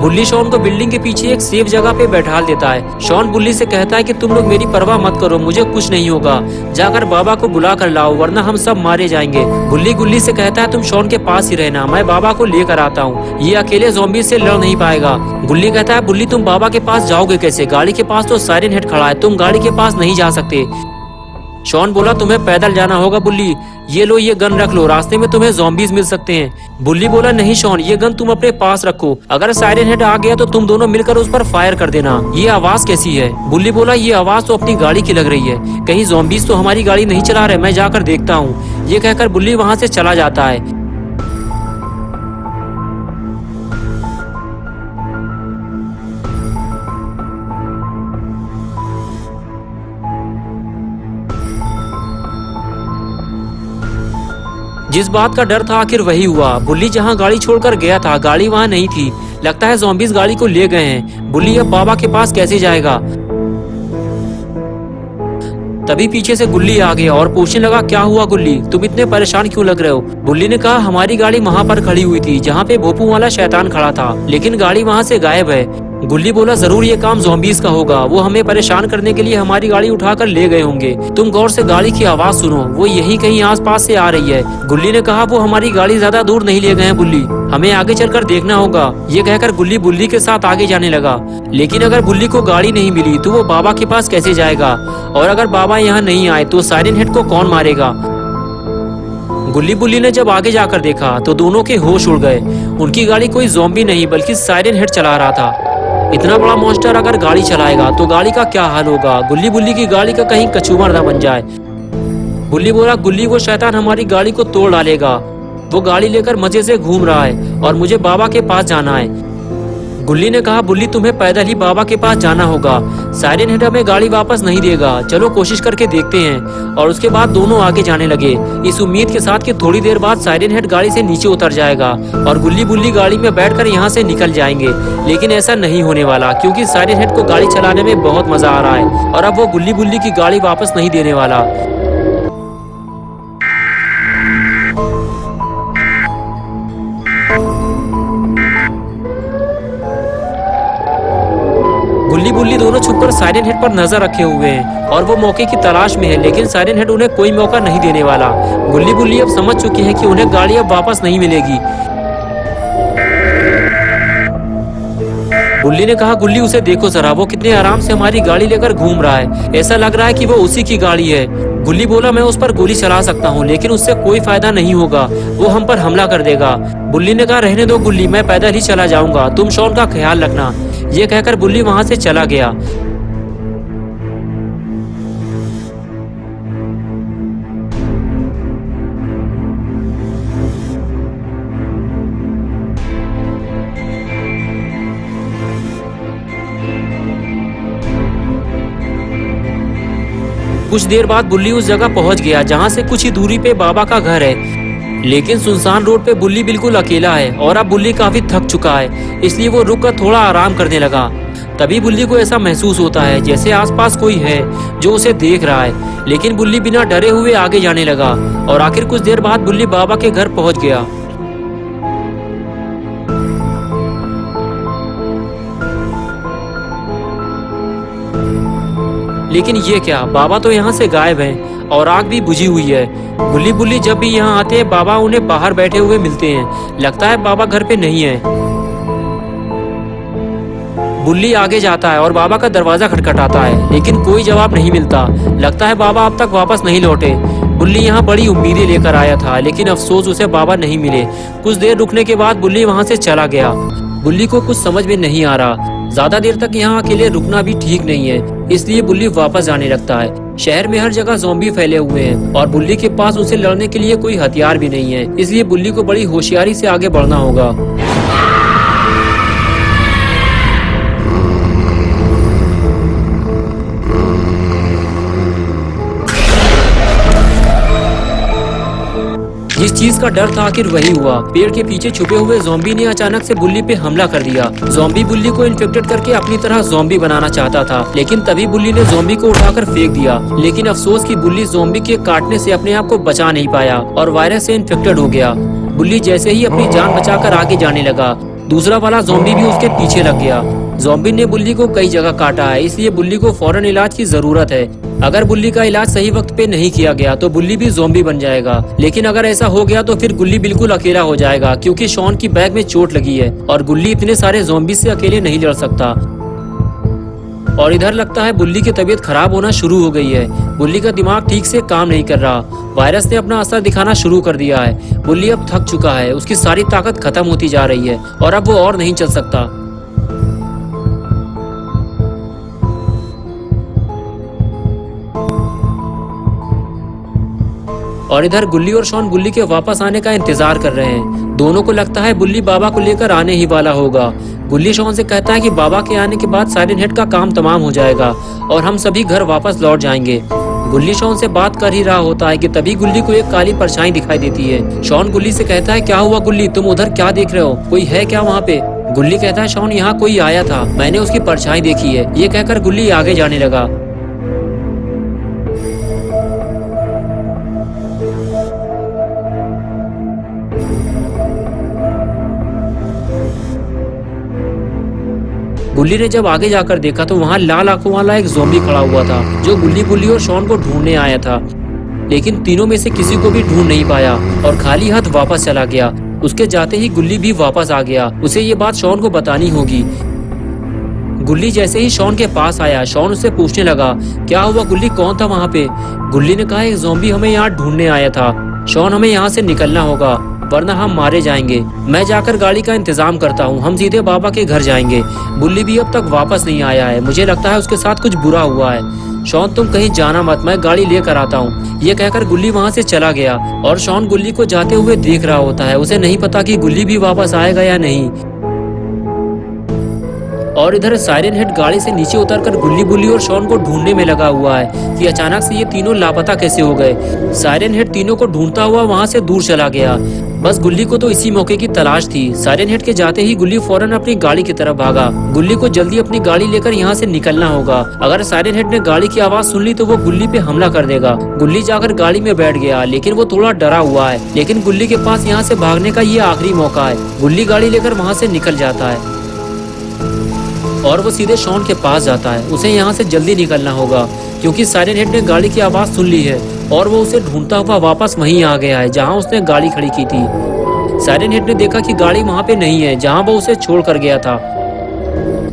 Speaker 1: बुल्ली शॉन को बिल्डिंग के पीछे एक सेफ जगह पे बैठा देता है। शॉन बुल्ली से कहता है कि तुम लोग मेरी परवाह मत करो, मुझे कुछ नहीं होगा, जाकर बाबा को बुला कर लाओ वरना हम सब मारे जाएंगे। बुल्ली गुल्ली से कहता है तुम शॉन के पास ही रहना, मैं बाबा को लेकर आता हूँ, ये अकेले ज़ॉम्बी से लड़ नहीं पाएगा। गुल्ली कहता है बुल्ली तुम बाबा के पास जाओगे कैसे, गाड़ी के पास तो साइरन हेड खड़ा है, तुम गाड़ी के पास नहीं जा सकते। शॉन बोला तुम्हें पैदल जाना होगा बुल्ली, ये लो ये गन रख लो, रास्ते में तुम्हें ज़ॉम्बीज मिल सकते हैं। बुल्ली बोला नहीं शॉन, ये गन तुम अपने पास रखो, अगर साइरन हेड आ गया तो तुम दोनों मिलकर उस पर फायर कर देना। ये आवाज कैसी है? बुल्ली बोला ये आवाज तो अपनी गाड़ी की लग रही है, कहीं ज़ॉम्बीज तो हमारी गाड़ी नहीं चला रहे, मैं जाकर देखता हूँ। ये कहकर बुल्ली वहाँ से चला जाता है। जिस बात का डर था आखिर वही हुआ। बुल्ली जहां गाड़ी छोड़कर गया था गाड़ी वहां नहीं थी, लगता है ज़ॉम्बीज गाड़ी को ले गए हैं। बुल्ली अब बाबा के पास कैसे जाएगा? तभी पीछे से गुल्ली आ गया और पूछने लगा क्या हुआ गुल्ली, तुम इतने परेशान क्यों लग रहे हो? बुल्ली ने कहा हमारी गाड़ी वहाँ पर खड़ी हुई थी जहाँ पे भोपू वाला शैतान खड़ा था, लेकिन गाड़ी वहाँ से गायब है। गुल्ली बोला जरूर ये काम ज़ॉम्बीज का होगा, वो हमें परेशान करने के लिए हमारी गाड़ी उठाकर ले गए होंगे। तुम गौर से गाड़ी की आवाज सुनो, वो यही कहीं आसपास से आ रही है। गुल्ली ने कहा वो हमारी गाड़ी ज्यादा दूर नहीं ले गए हैं बुल्ली, हमें आगे चलकर देखना होगा। ये कहकर गुल्ली बुल्ली के साथ आगे जाने लगा, लेकिन अगर बुल्ली को गाड़ी नहीं मिली तो वो बाबा के पास कैसे जाएगा, और अगर बाबा यहाँ नहीं आए तो साइरन हेड को कौन मारेगा? गुल्ली बुल्ली ने जब आगे जाकर देखा तो दोनों के होश उड़ गए। उनकी गाड़ी कोई ज़ॉम्बी नहीं बल्कि साइरन हेड चला रहा था। इतना बड़ा मॉन्स्टर अगर गाड़ी चलाएगा तो गाड़ी का क्या हाल होगा? गुल्ली बुल्ली की गाड़ी का कहीं कचूमर न बन जाए। बुल्ली बोला गुल्ली वो शैतान हमारी गाड़ी को तोड़ डालेगा, वो गाड़ी लेकर मजे से घूम रहा है और मुझे बाबा के पास जाना है। गुल्ली ने कहा बुल्ली तुम्हें पैदल ही बाबा के पास जाना होगा, साइरन हेड हमें गाड़ी वापस नहीं देगा, चलो कोशिश करके देखते हैं। और उसके बाद दोनों आगे जाने लगे, इस उम्मीद के साथ कि थोड़ी देर बाद साइरन हेड गाड़ी से नीचे उतर जाएगा और गुल्ली बुल्ली गाड़ी में बैठकर यहाँ से निकल जाएंगे। लेकिन ऐसा नहीं होने वाला, क्योंकि साइरन हेड को गाड़ी चलाने में बहुत मजा आ रहा है और अब वो गुल्ली बुल्ली की गाड़ी वापस नहीं देने वाला। गुल्ली बुल्ली दोनों छुपकर साइरन हेड पर नजर रखे हुए हैं और वो मौके की तलाश में है, लेकिन साइरन हेड उन्हें कोई मौका नहीं देने वाला। गुल्ली बुल्ली अब समझ चुकी है कि उन्हें गाड़ी अब वापस नहीं मिलेगी। बुल्ली ने कहा गुल्ली उसे देखो जरा, वो कितने आराम से हमारी गाड़ी लेकर घूम रहा है, ऐसा लग रहा है कि वो उसी की गाड़ी है। गुल्ली बोला मैं उस पर गोली चला सकता हूँ, लेकिन उससे कोई फायदा नहीं होगा, वो हम पर हमला कर देगा। बुल्ली ने कहा रहने दो गुल्ली, मैं पैदल ही चला जाऊंगा, तुम शॉन का ख्याल रखना। ये कहकर बुल्ली वहां से चला गया। कुछ देर बाद बुल्ली उस जगह पहुंच गया जहां से कुछ ही दूरी पे बाबा का घर है, लेकिन सुनसान रोड पे बुल्ली बिल्कुल अकेला है और अब बुल्ली काफी थक चुका है, इसलिए वो रुककर थोड़ा आराम करने लगा। तभी बुल्ली को ऐसा महसूस होता है जैसे आसपास कोई है जो उसे देख रहा है, लेकिन बुल्ली बिना डरे हुए आगे जाने लगा और आखिर कुछ देर बाद बुल्ली बाबा के घर पहुंच गया। लेकिन ये क्या, बाबा तो यहाँ से गायब हैं और आग भी बुझी हुई है। गुल्ली बुल्ली जब भी यहाँ आते हैं बाबा उन्हें बाहर बैठे हुए मिलते हैं, लगता है बाबा घर पे नहीं है। बुल्ली आगे जाता है और बाबा का दरवाजा खटखटाता है, लेकिन कोई जवाब नहीं मिलता, लगता है बाबा अब तक वापस नहीं लौटे। बुल्ली यहाँ बड़ी उम्मीदें लेकर आया था, लेकिन अफसोस उसे बाबा नहीं मिले। कुछ देर रुकने के बाद बुल्ली वहाँ से चला गया। बुल्ली को कुछ समझ में नहीं आ रहा, ज्यादा देर तक यहाँ अकेले रुकना भी ठीक नहीं है, इसलिए बुल्ली वापस जाने लगता है। शहर में हर जगह ज़ॉम्बी फैले हुए हैं और बुल्ली के पास उसे लड़ने के लिए कोई हथियार भी नहीं है, इसलिए बुल्ली को बड़ी होशियारी से आगे बढ़ना होगा। जिस चीज का डर था आखिर वही हुआ। पेड़ के पीछे छुपे हुए ज़ॉम्बी ने अचानक से बुल्ली पे हमला कर दिया। ज़ॉम्बी बुल्ली को इन्फेक्टेड करके अपनी तरह ज़ॉम्बी बनाना चाहता था, लेकिन तभी बुल्ली ने ज़ॉम्बी को उठाकर फेंक दिया। लेकिन अफसोस कि बुल्ली ज़ॉम्बी के काटने से अपने आप को बचा नहीं पाया और वायरस से इन्फेक्टेड हो गया। बुल्ली जैसे ही अपनी जान बचाकर आगे जाने लगा, दूसरा वाला ज़ॉम्बी भी उसके पीछे लग गया। ज़ॉम्बी ने बुल्ली को कई जगह काटा है, इसलिए बुल्ली को फौरन इलाज की जरूरत है। अगर बुल्ली का इलाज सही वक्त पे नहीं किया गया तो बुल्ली भी ज़ॉम्बी बन जाएगा। लेकिन अगर ऐसा हो गया तो फिर गुल्ली बिल्कुल अकेला हो जाएगा, क्योंकि शॉन की बैग में चोट लगी है और गुल्ली इतने सारे ज़ॉम्बी से अकेले नहीं लड़ सकता। और इधर लगता है बुल्ली की तबीयत खराब होना शुरू हो गई है। बुल्ली का दिमाग ठीक से काम नहीं कर रहा। वायरस ने अपना असर दिखाना शुरू कर दिया है। बुल्ली अब थक चुका है, उसकी सारी ताकत खत्म होती जा रही है और अब वो और नहीं चल सकता। और इधर गुल्ली और शॉन बुल्ली के वापस आने का इंतजार कर रहे हैं। दोनों को लगता है बुल्ली बाबा को लेकर आने ही वाला होगा। गुल्ली शॉन से कहता है कि बाबा के आने के बाद साइलेंट हेड का काम तमाम हो जाएगा और हम सभी घर वापस लौट जाएंगे। गुल्ली शॉन से बात कर ही रहा होता है कि तभी गुल्ली को एक काली परछाई दिखाई देती है। शॉन गुल्ली से कहता है, क्या हुआ गुल्ली, तुम उधर क्या देख रहे हो, कोई है क्या वहाँ पे? गुल्ली कहता है, शॉन यहाँ कोई आया था, मैंने उसकी परछाई देखी है। ये कहकर गुल्ली आगे जाने लगा। गुल्ली ने जब आगे जाकर देखा तो वहाँ लाल आंखों वाला एक ज़ॉम्बी खड़ा हुआ था, जो गुल्ली और शॉन को ढूंढने आया था। लेकिन तीनों में से किसी को भी ढूंढ नहीं पाया और खाली हाथ वापस चला गया। उसके जाते ही गुल्ली भी वापस आ गया। उसे ये बात शॉन को बतानी होगी। गुल्ली जैसे ही शॉन के पास आया, शॉन उससे पूछने लगा, क्या हुआ गुल्ली, कौन था वहाँ पे? गुल्ली ने कहा, एक ज़ॉम्बी हमें यहाँ ढूंढने आया था। शॉन, हमें यहाँ से निकलना होगा वरना हम मारे जाएंगे। मैं जाकर गाड़ी का इंतजाम करता हूँ, हम सीधे बाबा के घर जाएंगे। बुल्ली भी अब तक वापस नहीं आया है, मुझे लगता है उसके साथ कुछ बुरा हुआ है। शॉन, तुम कहीं जाना मत, मैं गाड़ी लेकर आता हूँ। ये कहकर गुल्ली वहाँ से चला गया और शॉन गुल्ली को जाते हुए देख रहा होता है। उसे नहीं पता कि गुल्ली भी वापस आएगा या नहीं। और इधर साइरन हेड गाड़ी से नीचे उतरकर बुल्ली और शॉन को ढूंढने में लगा हुआ है कि अचानक से ये तीनों लापता कैसे हो गए। साइरन हेड तीनों को ढूंढता हुआ वहां से दूर चला गया। बस गुल्ली को तो इसी मौके की तलाश थी। साइरन हेड के जाते ही गुल्ली फौरन अपनी गाड़ी की तरफ भागा। गुल्ली को जल्दी अपनी गाड़ी लेकर यहाँ से निकलना होगा। अगर साइरन हेड ने गाड़ी की आवाज सुन ली तो वो गुल्ली पे हमला कर देगा। गुल्ली जाकर गाड़ी में बैठ गया, लेकिन वो थोड़ा डरा हुआ है। लेकिन गुल्ली के पास यहाँ से भागने का ये आखिरी मौका है। गुल्ली गाड़ी लेकर वहाँ से निकल जाता है और वो सीधे शॉन के पास जाता है। उसे यहाँ से जल्दी निकलना होगा क्योंकि साइरन हेड ने गाड़ी की आवाज सुन ली है और वो उसे ढूंढता हुआ वापस वहीं आ गया है जहाँ उसने गाड़ी खड़ी की थी। साइरन हेड ने देखा कि गाड़ी वहाँ पे नहीं है जहाँ वो उसे छोड़ कर गया था।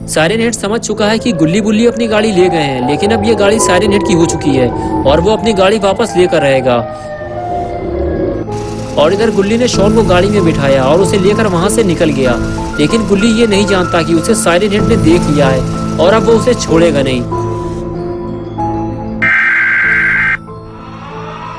Speaker 1: साइरन हेड समझ चुका है कि बुल्ली अपनी गाड़ी ले गए हैं, लेकिन अब ये गाड़ी साइरन हेड की हो चुकी है और वो अपनी गाड़ी वापस लेकर रहेगा। और इधर गुल्ली ने शॉन को गाड़ी में बिठाया और उसे लेकर वहां से निकल गया। लेकिन गुल्ली ये नहीं जानता कि उसे साइरन हेड ने देख लिया है और अब वो उसे छोड़ेगा नहीं।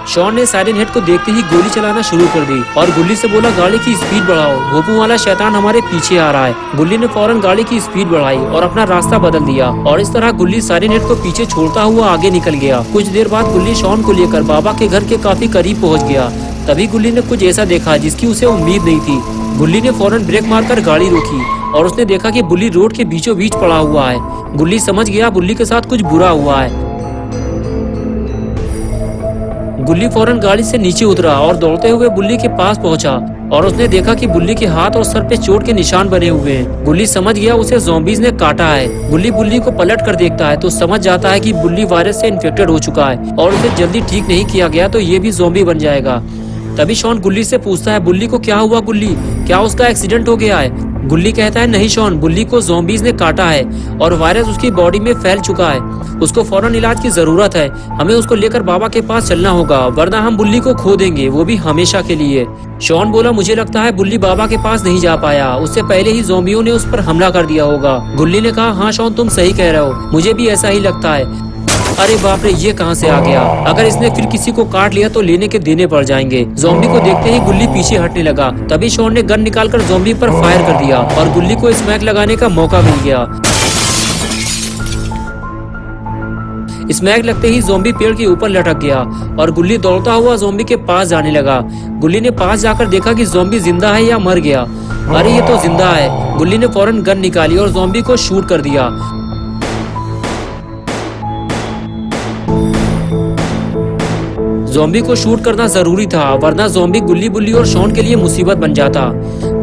Speaker 1: शॉन ने साइरन हेड को देखते ही गोली चलाना शुरू कर दी और गुल्ली से बोला, गाड़ी की स्पीड बढ़ाओ, भोपू वाला शैतान हमारे पीछे आ रहा है। गुल्ली ने फौरन गाड़ी की स्पीड बढ़ाई और अपना रास्ता बदल दिया और इस तरह गुल्ली साइरन हेड को पीछे छोड़ता हुआ आगे निकल गया। कुछ देर बाद गुल्ली शॉन को लेकर बाबा के घर के काफी करीब पहुँच गया। तभी गुल्ली ने कुछ ऐसा देखा जिसकी उसे उम्मीद नहीं थी। गुल्ली ने फौरन ब्रेक मारकर गाड़ी रोकी और उसने देखा कि बुल्ली रोड के बीचों बीच पड़ा हुआ है। गुल्ली समझ गया बुल्ली के साथ कुछ बुरा हुआ है। गुल्ली फौरन गाड़ी से नीचे उतरा और दौड़ते हुए बुल्ली के पास पहुंचा और उसने देखा कि बुल्ली के हाथ और सर पे चोट के निशान बने हुए हैं। गुल्ली समझ गया उसे ज़ॉम्बीज़ ने काटा है। गुल्ली बुल्ली को पलट कर देखता है तो समझ जाता है कि बुल्ली वायरस से इन्फेक्टेड हो चुका है और उसे जल्दी ठीक नहीं किया गया तो ये भी ज़ॉम्बी बन जाएगा। तभी शॉन गुल्ली से पूछता है, बुल्ली को क्या हुआ गुल्ली, क्या उसका एक्सीडेंट हो गया है? गुल्ली कहता है, नहीं शॉन, बुल्ली को ज़ॉम्बीज़ ने काटा है और वायरस उसकी बॉडी में फैल चुका है। उसको फौरन इलाज की जरूरत है। हमें उसको लेकर बाबा के पास चलना होगा वरना हम बुल्ली को खो देंगे, वो भी हमेशा के लिए। शॉन बोला, मुझे लगता है बुल्ली बाबा के पास नहीं जा पाया, उससे पहले ही ज़ॉम्बियों ने उस पर हमला कर दिया होगा। गुल्ली ने कहा, हाँ शॉन, तुम सही कह रहे हो, मुझे भी ऐसा ही लगता है। अरे बाप रे, ये कहां से आ गया? अगर इसने फिर किसी को काट लिया तो लेने के देने पड़ जाएंगे। ज़ॉम्बी को देखते ही गुल्ली पीछे हटने लगा। तभी शॉन ने गन निकालकर ज़ॉम्बी पर फायर कर दिया और गुल्ली को स्मैक लगाने का मौका मिल गया। स्मैक लगते ही ज़ॉम्बी पेड़ के ऊपर लटक गया और गुल्ली दौड़ता हुआ ज़ॉम्बी के पास जाने लगा। गुल्ली ने पास जाकर देखा कि ज़ॉम्बी जिंदा है या मर गया। अरे ये तो जिंदा है। गुल्ली ने फौरन गन निकाली और ज़ॉम्बी को शूट कर दिया। ज़ॉम्बी को शूट करना जरूरी था वरना ज़ॉम्बी गुल्ली और शॉन के लिए मुसीबत बन जाता।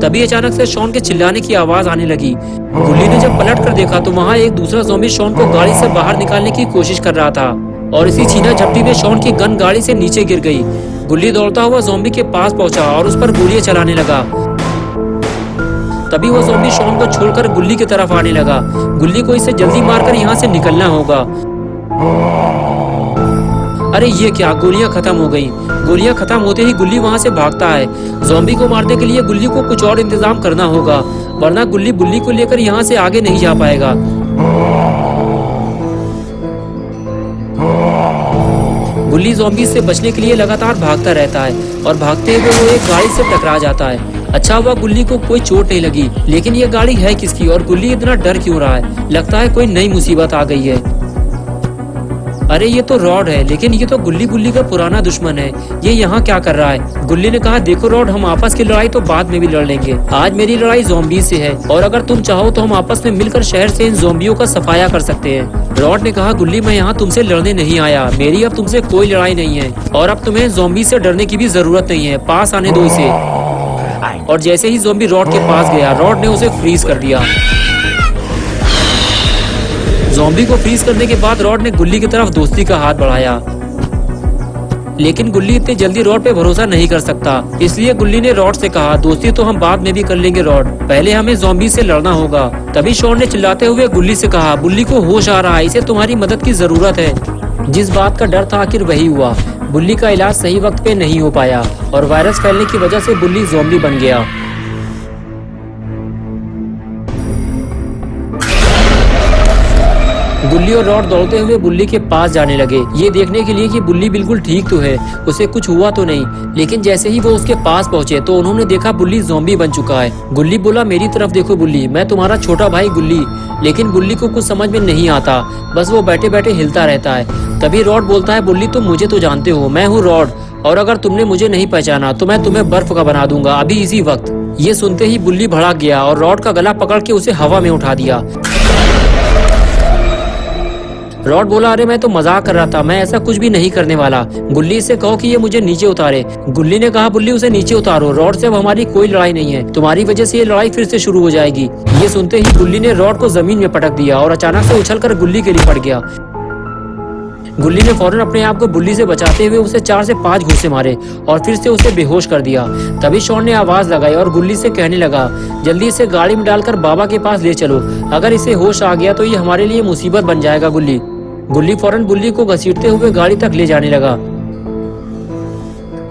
Speaker 1: तभी अचानक से शॉन के चिल्लाने की आवाज आने लगी। गुल्ली ने जब पलट कर देखा तो वहाँ एक दूसरा ज़ॉम्बी शॉन को गाड़ी से बाहर निकालने की कोशिश कर रहा था और इसी छीना झपटी में शॉन की गन गाड़ी से नीचे गिर गई। गुल्ली दौड़ता हुआ ज़ॉम्बी के पास पहुंचा और उस पर गोलियां चलाने लगा। तभी वो ज़ॉम्बी शॉन को छोड़कर गुल्ली की तरफ आने लगा। गुल्ली को इसे जल्दी मारकर यहाँ से निकलना होगा। अरे ये क्या, गोलियां खत्म हो गई। गोलियां खत्म होते ही गुल्ली वहां से भागता है। ज़ॉम्बी को मारने के लिए गुल्ली को कुछ और इंतजाम करना होगा, वरना गुल्ली बुल्ली को लेकर यहाँ से आगे नहीं जा पाएगा। गुल्ली ज़ॉम्बी से बचने के लिए लगातार भागता रहता है और भागते हुए वो एक गाड़ी से टकरा जाता है। अच्छा हुआ गुल्ली को कोई चोट नहीं लगी, लेकिन ये गाड़ी है किसकी और गुल्ली इतना डर क्यों रहा है? लगता है कोई नई मुसीबत आ गई है। अरे ये तो रॉड है, लेकिन ये तो गुल्ली बुल्ली का पुराना दुश्मन है। ये यहाँ क्या कर रहा है? गुल्ली ने कहा, देखो रॉड, हम आपस की लड़ाई तो बाद में भी लड़ लेंगे। आज मेरी लड़ाई ज़ॉम्बी से है और अगर तुम चाहो तो हम आपस में मिलकर शहर से इन ज़ॉम्बियों का सफाया कर सकते हैं। रॉड ने कहा, गुल्ली मैं यहाँ तुमसे लड़ने नहीं आया, मेरी अब तुमसे कोई लड़ाई नहीं है और अब तुम्हें ज़ॉम्बी से डरने की भी जरूरत नहीं है। पास आने दो इसे। और जैसे ही ज़ॉम्बी रॉड के पास गया, रॉड ने उसे फ्रीज कर दिया। ज़ॉम्बी को फ्रीज करने के बाद रॉड ने गुल्ली की तरफ दोस्ती का हाथ बढ़ाया, लेकिन गुल्ली इतनी जल्दी रॉड पे भरोसा नहीं कर सकता। इसलिए गुल्ली ने रॉड से कहा, दोस्ती तो हम बाद में भी कर लेंगे रॉड, पहले हमें ज़ॉम्बी से लड़ना होगा। तभी शॉन ने चिल्लाते हुए गुल्ली से कहा, बुल्ली को होश आ रहा है, इसे तुम्हारी मदद की जरूरत है। जिस बात का डर था आखिर वही हुआ। बुल्ली का इलाज सही वक्त पे नहीं हो पाया और वायरस फैलने की वजह से बुल्ली ज़ॉम्बी बन गया। गुल्ली और रॉड दौड़ते हुए बुल्ली के पास जाने लगे, ये देखने के लिए कि बुल्ली बिल्कुल ठीक तो है, उसे कुछ हुआ तो नहीं। लेकिन जैसे ही वो उसके पास पहुंचे तो उन्होंने देखा बुल्ली ज़ॉम्बी बन चुका है। गुल्ली बोला, मेरी तरफ देखो बुल्ली, मैं तुम्हारा छोटा भाई गुल्ली। लेकिन बुल्ली को कुछ समझ में नहीं आता, बस वो बैठे बैठे हिलता रहता है। तभी रॉड बोलता है, बुल्ली तुम मुझे तो जानते हो, मैं हूँ रॉड, और अगर तुमने मुझे नहीं पहचाना तो मैं तुम्हें बर्फ का बना दूंगा अभी इसी वक्त। ये सुनते ही बुल्ली भड़क गया और रॉड का गला पकड़ के उसे हवा में उठा दिया। रॉड बोला, अरे मैं तो मजाक कर रहा था, मैं ऐसा कुछ भी नहीं करने वाला। गुल्ली से कहो कि ये मुझे नीचे उतारे। गुल्ली ने कहा, बुल्ली उसे नीचे उतारो, रॉड से अब हमारी कोई लड़ाई नहीं है, तुम्हारी वजह से ये लड़ाई फिर से शुरू हो जाएगी। ये सुनते ही गुल्ली ने रॉड को जमीन में पटक दिया और अचानक से उछलकर गुल्ली के लिए पड़ गया। गुल्ली ने फौरन अपने आप को बुल्ली से बचाते हुए उसे 4 से 5 घूंसे मारे और फिर से उसे बेहोश कर दिया। तभी शॉन ने आवाज लगाई और गुल्ली से कहने लगा, जल्दी इसे गाड़ी में डालकर बाबा के पास ले चलो, अगर इसे होश आ गया तो ये हमारे लिए मुसीबत बन जाएगा। गुल्ली फौरन बुल्ली को घसीटते हुए गाड़ी तक ले जाने लगा।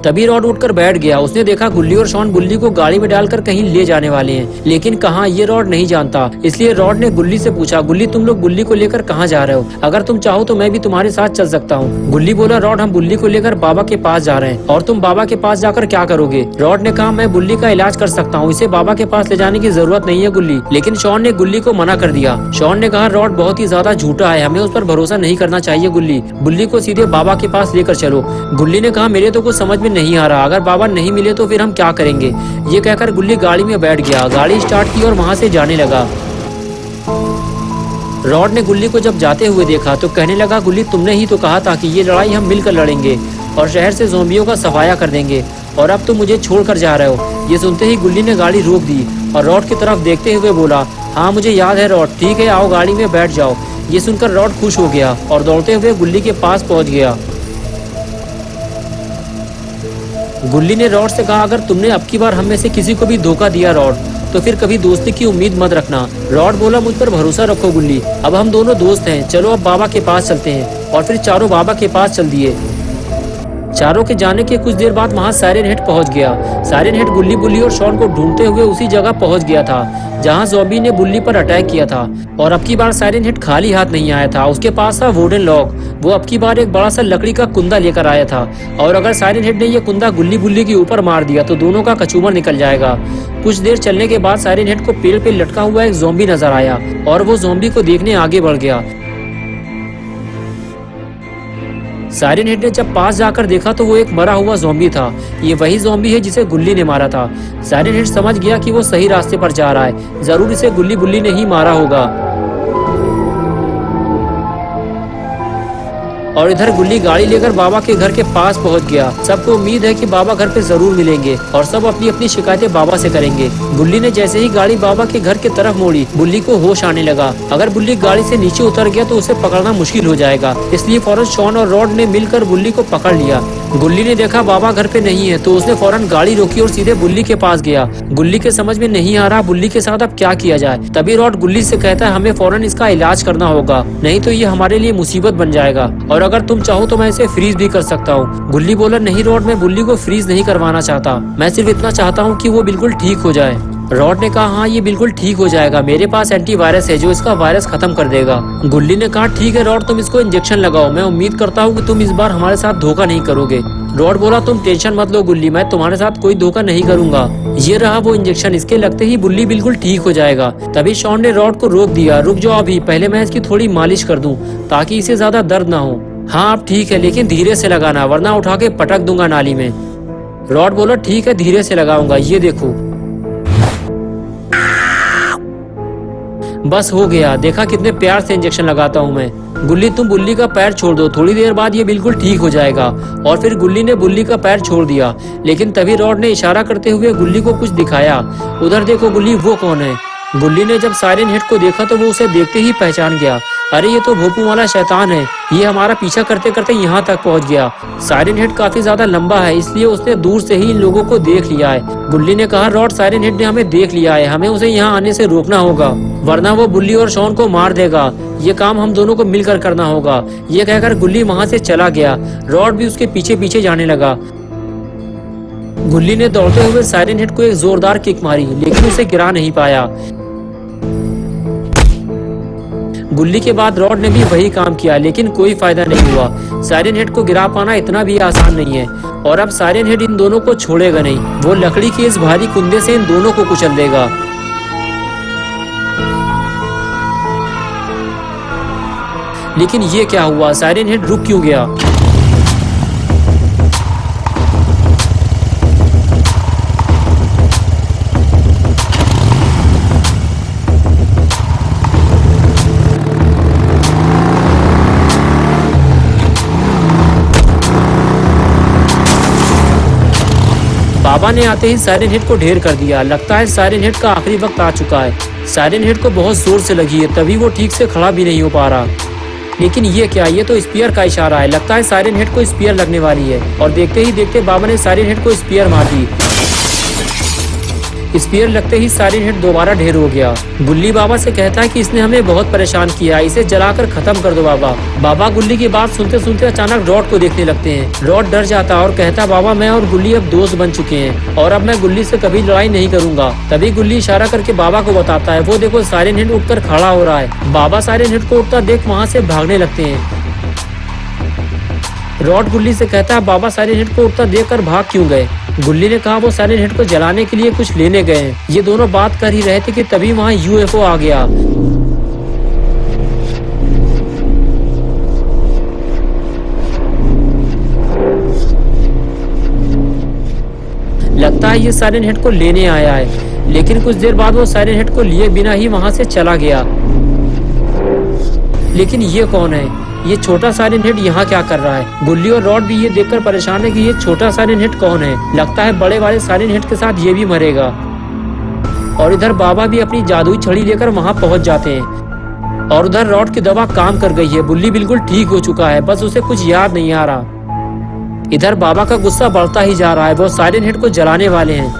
Speaker 1: तभी रॉड उठकर बैठ गया। उसने देखा गुल्ली और शॉन बुल्ली को गाड़ी में डालकर कहीं ले जाने वाले हैं, लेकिन कहाँ ये रॉड नहीं जानता। इसलिए रॉड ने गुल्ली से पूछा, गुल्ली तुम लोग बुल्ली को लेकर कहाँ जा रहे हो? अगर तुम चाहो तो मैं भी तुम्हारे साथ चल सकता हूँ। गुल्ली बोला, रॉड हम बुल्ली को लेकर बाबा के पास जा रहे हैं। और तुम बाबा के पास जाकर क्या करोगे? रॉड ने कहा, मैं बुल्ली का इलाज कर सकता हूँ, इसे बाबा के पास ले जाने की जरूरत नहीं है गुल्ली। लेकिन शॉन ने गुल्ली को मना कर दिया। शॉन ने कहा, रॉड बहुत ही ज्यादा झूठा है, हमें उस पर भरोसा नहीं करना चाहिए गुल्ली, बुल्ली को सीधे बाबा के पास लेकर चलो। गुल्ली ने कहा, मेरे तो कुछ समझ में नहीं आ रहा, अगर बाबा नहीं मिले तो फिर हम क्या करेंगे? ये कहकर गुल्ली गाड़ी में बैठ गया, गाड़ी स्टार्ट की और वहां से जाने लगा। रॉड ने गुल्ली को जब जाते हुए देखा तो कहने लगा, गुल्ली तुमने ही तो कहा था कि ये लड़ाई हम मिलकर लड़ेंगे और शहर से ज़ॉम्बियों का सफाया कर देंगे, और अब तुम मुझे छोड़कर जा रहे हो। ये सुनते ही गुल्ली ने गाड़ी रोक दी और रॉड की तरफ देखते हुए बोला, हाँ मुझे याद है रॉड, ठीक है आओ गाड़ी में बैठ जाओ। ये सुनकर रॉड खुश हो गया और दौड़ते हुए गुल्ली के पास पहुंच गया। गुल्ली ने रॉड से कहा, अगर तुमने अब की बार हम में से किसी को भी धोखा दिया रॉड, तो फिर कभी दोस्ती की उम्मीद मत रखना। रॉड बोला, मुझ पर भरोसा रखो गुल्ली, अब हम दोनों दोस्त हैं, चलो अब बाबा के पास चलते हैं। और फिर चारों बाबा के पास चल दिए। चारों के जाने के कुछ देर बाद वहाँ साइरन हेड पहुंच गया। साइरन हेड गुल्ली बुल्ली और शॉन को ढूंढते हुए उसी जगह पहुंच गया था जहाँ ज़ॉम्बी ने बुल्ली पर अटैक किया था। और अब की बार साइरन हेड खाली हाथ नहीं आया था, उसके पास था वुडन लॉग। वो अब की बार एक बड़ा सा लकड़ी का कुंदा लेकर आया था, और अगर साइरन हेड ने ये कुंदा गुल्ली बुल्ली के ऊपर मार दिया तो दोनों का कचूमर निकल जाएगा। कुछ देर चलने के बाद साइरन हेड को पेड़ पे लटका हुआ एक ज़ॉम्बी नजर आया और वो ज़ॉम्बी को देखने आगे बढ़ गया। साइरन हेड ने जब पास जाकर देखा तो वो एक मरा हुआ ज़ॉम्बी था। ये वही ज़ॉम्बी है जिसे गुल्ली ने मारा था। साइरन हेड समझ गया कि वो सही रास्ते पर जा रहा है, जरूर इसे गुल्ली बुल्ली ने ही मारा होगा। और इधर गुल्ली गाड़ी लेकर बाबा के घर के पास पहुंच गया। सबको उम्मीद है कि बाबा घर पे जरूर मिलेंगे और सब अपनी अपनी शिकायतें बाबा से करेंगे। गुल्ली ने जैसे ही गाड़ी बाबा के घर के तरफ मोड़ी, बुल्ली को होश आने लगा। अगर बुल्ली गाड़ी से नीचे उतर गया तो उसे पकड़ना मुश्किल हो जाएगा, इसलिए फौरन शॉन और रॉड ने मिलकर बुल्ली को पकड़ लिया। गुल्ली ने देखा बाबा घर पे नहीं है तो उसने फौरन गाड़ी रोकी और सीधे बुल्ली के पास गया। गुल्ली के समझ में नहीं आ रहा बुल्ली के साथ अब क्या किया जाए। तभी रॉड गुल्ली से कहता है हमें फौरन इसका इलाज करना होगा, नहीं तो ये हमारे लिए मुसीबत बन जाएगा, और अगर तुम चाहो तो मैं इसे फ्रीज भी कर सकता हूँ। गुल्ली बोला नहीं रॉड, मैं बुल्ली को फ्रीज नहीं करवाना चाहता, मैं सिर्फ इतना चाहता हूँ कि वो बिल्कुल ठीक हो जाए। रॉड ने कहा हाँ ये बिल्कुल ठीक हो जाएगा, मेरे पास एंटीवायरस है जो इसका वायरस खत्म कर देगा। गुल्ली ने कहा ठीक है रॉड, तुम इसको इंजेक्शन लगाओ, मैं उम्मीद करता हूँ कि तुम इस बार हमारे साथ धोखा नहीं करोगे। रॉड बोला तुम टेंशन मत लो गुल्ली, मैं तुम्हारे साथ कोई धोखा नहीं करूंगा। ये रहा वो इंजेक्शन, इसके लगते ही बुल्ली बिल्कुल ठीक हो जाएगा। तभी शॉन ने रॉड को रोक दिया, रुक जाओ अभी, पहले मैं इसकी थोड़ी मालिश कर दूं ताकि इसे ज्यादा दर्द ना हो। हाँ अब ठीक है, लेकिन धीरे से लगाना वरना उठा के पटक दूंगा नाली में। रॉड बोला ठीक है धीरे से लगाऊंगा, ये देखो बस हो गया, देखा कितने प्यार से इंजेक्शन लगाता हूँ मैं। गुल्ली तुम बुल्ली का पैर छोड़ दो, थोड़ी देर बाद ये बिल्कुल ठीक हो जाएगा। और फिर गुल्ली ने बुल्ली का पैर छोड़ दिया, लेकिन तभी रॉड ने इशारा करते हुए गुल्ली को कुछ दिखाया। उधर देखो गुल्ली, वो कौन है? गुल्ली ने जब साइरन हेड को देखा तो वो उसे देखते ही पहचान गया। अरे ये तो भोपू वाला शैतान है, ये हमारा पीछा करते करते यहाँ तक पहुँच गया। साइरन हेड काफी ज्यादा लंबा है, इसलिए उसने दूर से ही इन लोगों को देख लिया है। गुल्ली ने कहा रॉड, साइरन हेड ने हमें देख लिया है, हमें उसे यहाँ आने से रोकना होगा, वरना वो बुल्ली और शॉन को मार देगा। ये काम हम दोनों को मिलकर करना होगा। ये कहकर गुल्ली वहाँ से चला गया। रॉड भी उसके पीछे पीछे जाने लगा। गुल्ली ने दौड़ते हुए साइरन हेड को एक जोरदार किक मारी, लेकिन उसे गिरा नहीं पाया। गुल्ली के बाद रॉड ने भी वही काम किया, लेकिन कोई फायदा नहीं हुआ। साइरन हेड को गिरा पाना इतना भी आसान नहीं है, और अब साइरन हेड इन दोनों को छोड़ेगा नहीं। वो लकड़ी के इस भारी कुंदे से इन दोनों को कुचल देगा। लेकिन ये क्या हुआ, साइरन हेड रुक क्यों गया? बाबा ने आते ही साइरन हेड को ढेर कर दिया। लगता है साइरन हेड का आखिरी वक्त आ चुका है। साइरन हेड को बहुत जोर से लगी है, तभी वो ठीक से खड़ा भी नहीं हो पा रहा। लेकिन ये क्या, ये तो स्पीयर का इशारा है। लगता है साइरन हेड को स्पीयर लगने वाली है, और देखते ही देखते बाबा ने साइरन हेड को स्पीयर मार दी। स्पीयर लगते ही साइरन हेड दोबारा ढेर हो गया। गुल्ली बाबा से कहता है कि इसने हमें बहुत परेशान किया, इसे जलाकर खत्म कर दो बाबा। बाबा गुल्ली की बात सुनते सुनते अचानक रॉड को देखने लगते हैं। रॉड डर जाता और कहता बाबा मैं और गुल्ली अब दोस्त बन चुके हैं, और अब मैं गुल्ली से कभी लड़ाई नहीं करूंगा। तभी गुल्ली इशारा करके बाबा को बताता है, वो देखो साइरन हेड उठकर खड़ा हो रहा है। बाबा साइरन हेड को उठता देख वहाँ से भागने लगते हैं। रॉड गुल्ली से कहता है बाबा साइरन हेड को उठता देखकर भाग क्यों गए? गुल्ली ने कहा वो साइरन हेड को जलाने के लिए कुछ लेने गए हैं। ये दोनों बात कर ही रहे थे कि तभी वहाँ यूएफओ आ गया। लगता है ये साइरन हेड को लेने आया है, लेकिन कुछ देर बाद वो साइरन हेड को लिए बिना ही वहाँ से चला गया। लेकिन ये कौन है? ये छोटा साइरन हेड यहाँ क्या कर रहा है? गुल्ली और रॉड भी ये देखकर परेशान है कि ये छोटा साइरन हेड कौन है। लगता है बड़े वाले साइरन हेड के साथ ये भी मरेगा। और इधर बाबा भी अपनी जादुई छड़ी लेकर वहाँ पहुँच जाते हैं। और उधर रॉड की दवा काम कर गई है, बुल्ली बिल्कुल ठीक हो चुका है, बस उसे कुछ याद नहीं आ रहा। इधर बाबा का गुस्सा बढ़ता ही जा रहा है, वो साइरन हेड को जलाने वाले हैं।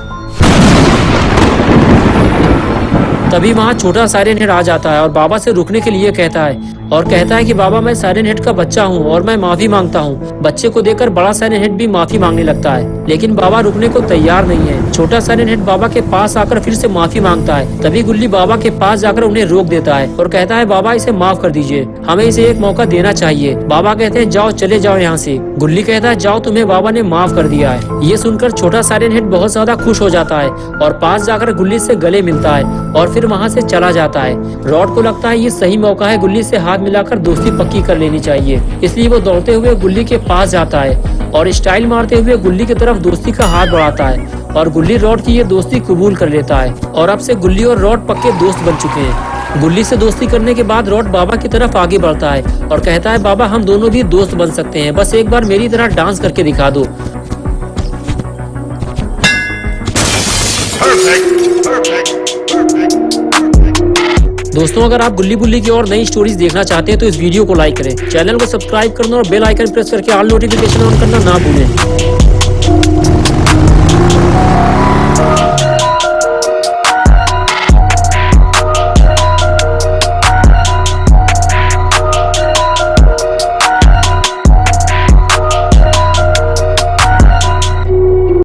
Speaker 1: तभी वहाँ छोटा साइरन हेड आ जाता है और बाबा से रुकने के लिए कहता है, और कहता है कि बाबा मैं साइरन हेड का बच्चा हूँ और मैं माफी मांगता हूँ। बच्चे को देखकर बड़ा साइरन हेड भी माफी मांगने लगता है, लेकिन बाबा रुकने को तैयार नहीं है। छोटा साइरन हेड बाबा के पास आकर फिर से माफी मांगता है। तभी गुल्ली बाबा के पास जाकर उन्हें रोक देता है और कहता है बाबा इसे माफ कर दीजिए, हमें इसे एक मौका देना चाहिए। बाबा कहते हैं जाओ, चले जाओ यहाँ से। गुल्ली कहता है जाओ, तुम्हें बाबा ने माफ कर दिया है। ये सुनकर छोटा साइरन हेड बहुत ज्यादा खुश हो जाता है और पास जाकर गुल्ली से गले मिलता है और फिर वहाँ से चला जाता है। रॉड को लगता है ये सही मौका है, गुल्ली से हाथ मिलाकर दोस्ती पक्की कर लेनी चाहिए, इसलिए वो दौड़ते हुए गुल्ली के पास जाता है और स्टाइल मारते हुए गुल्ली की तरफ दोस्ती का हाथ बढ़ाता है। और गुल्ली रॉड की ये दोस्ती कबूल कर लेता है और अब से गुल्ली और रॉड पक्के दोस्त बन चुके हैं। गुल्ली से दोस्ती करने के बाद रॉड बाबा की तरफ आगे बढ़ता है और कहता है, बाबा हम दोनों भी दोस्त बन सकते हैं, बस एक बार मेरी तरह डांस करके दिखा दो। दोस्तों, अगर आप गुल्ली बुल्ली की और नई स्टोरीज देखना चाहते हैं तो इस वीडियो को लाइक करें, चैनल को सब्सक्राइब करना और बेल आइकन प्रेस करके ऑल नोटिफिकेशन ऑन करना ना भूलें।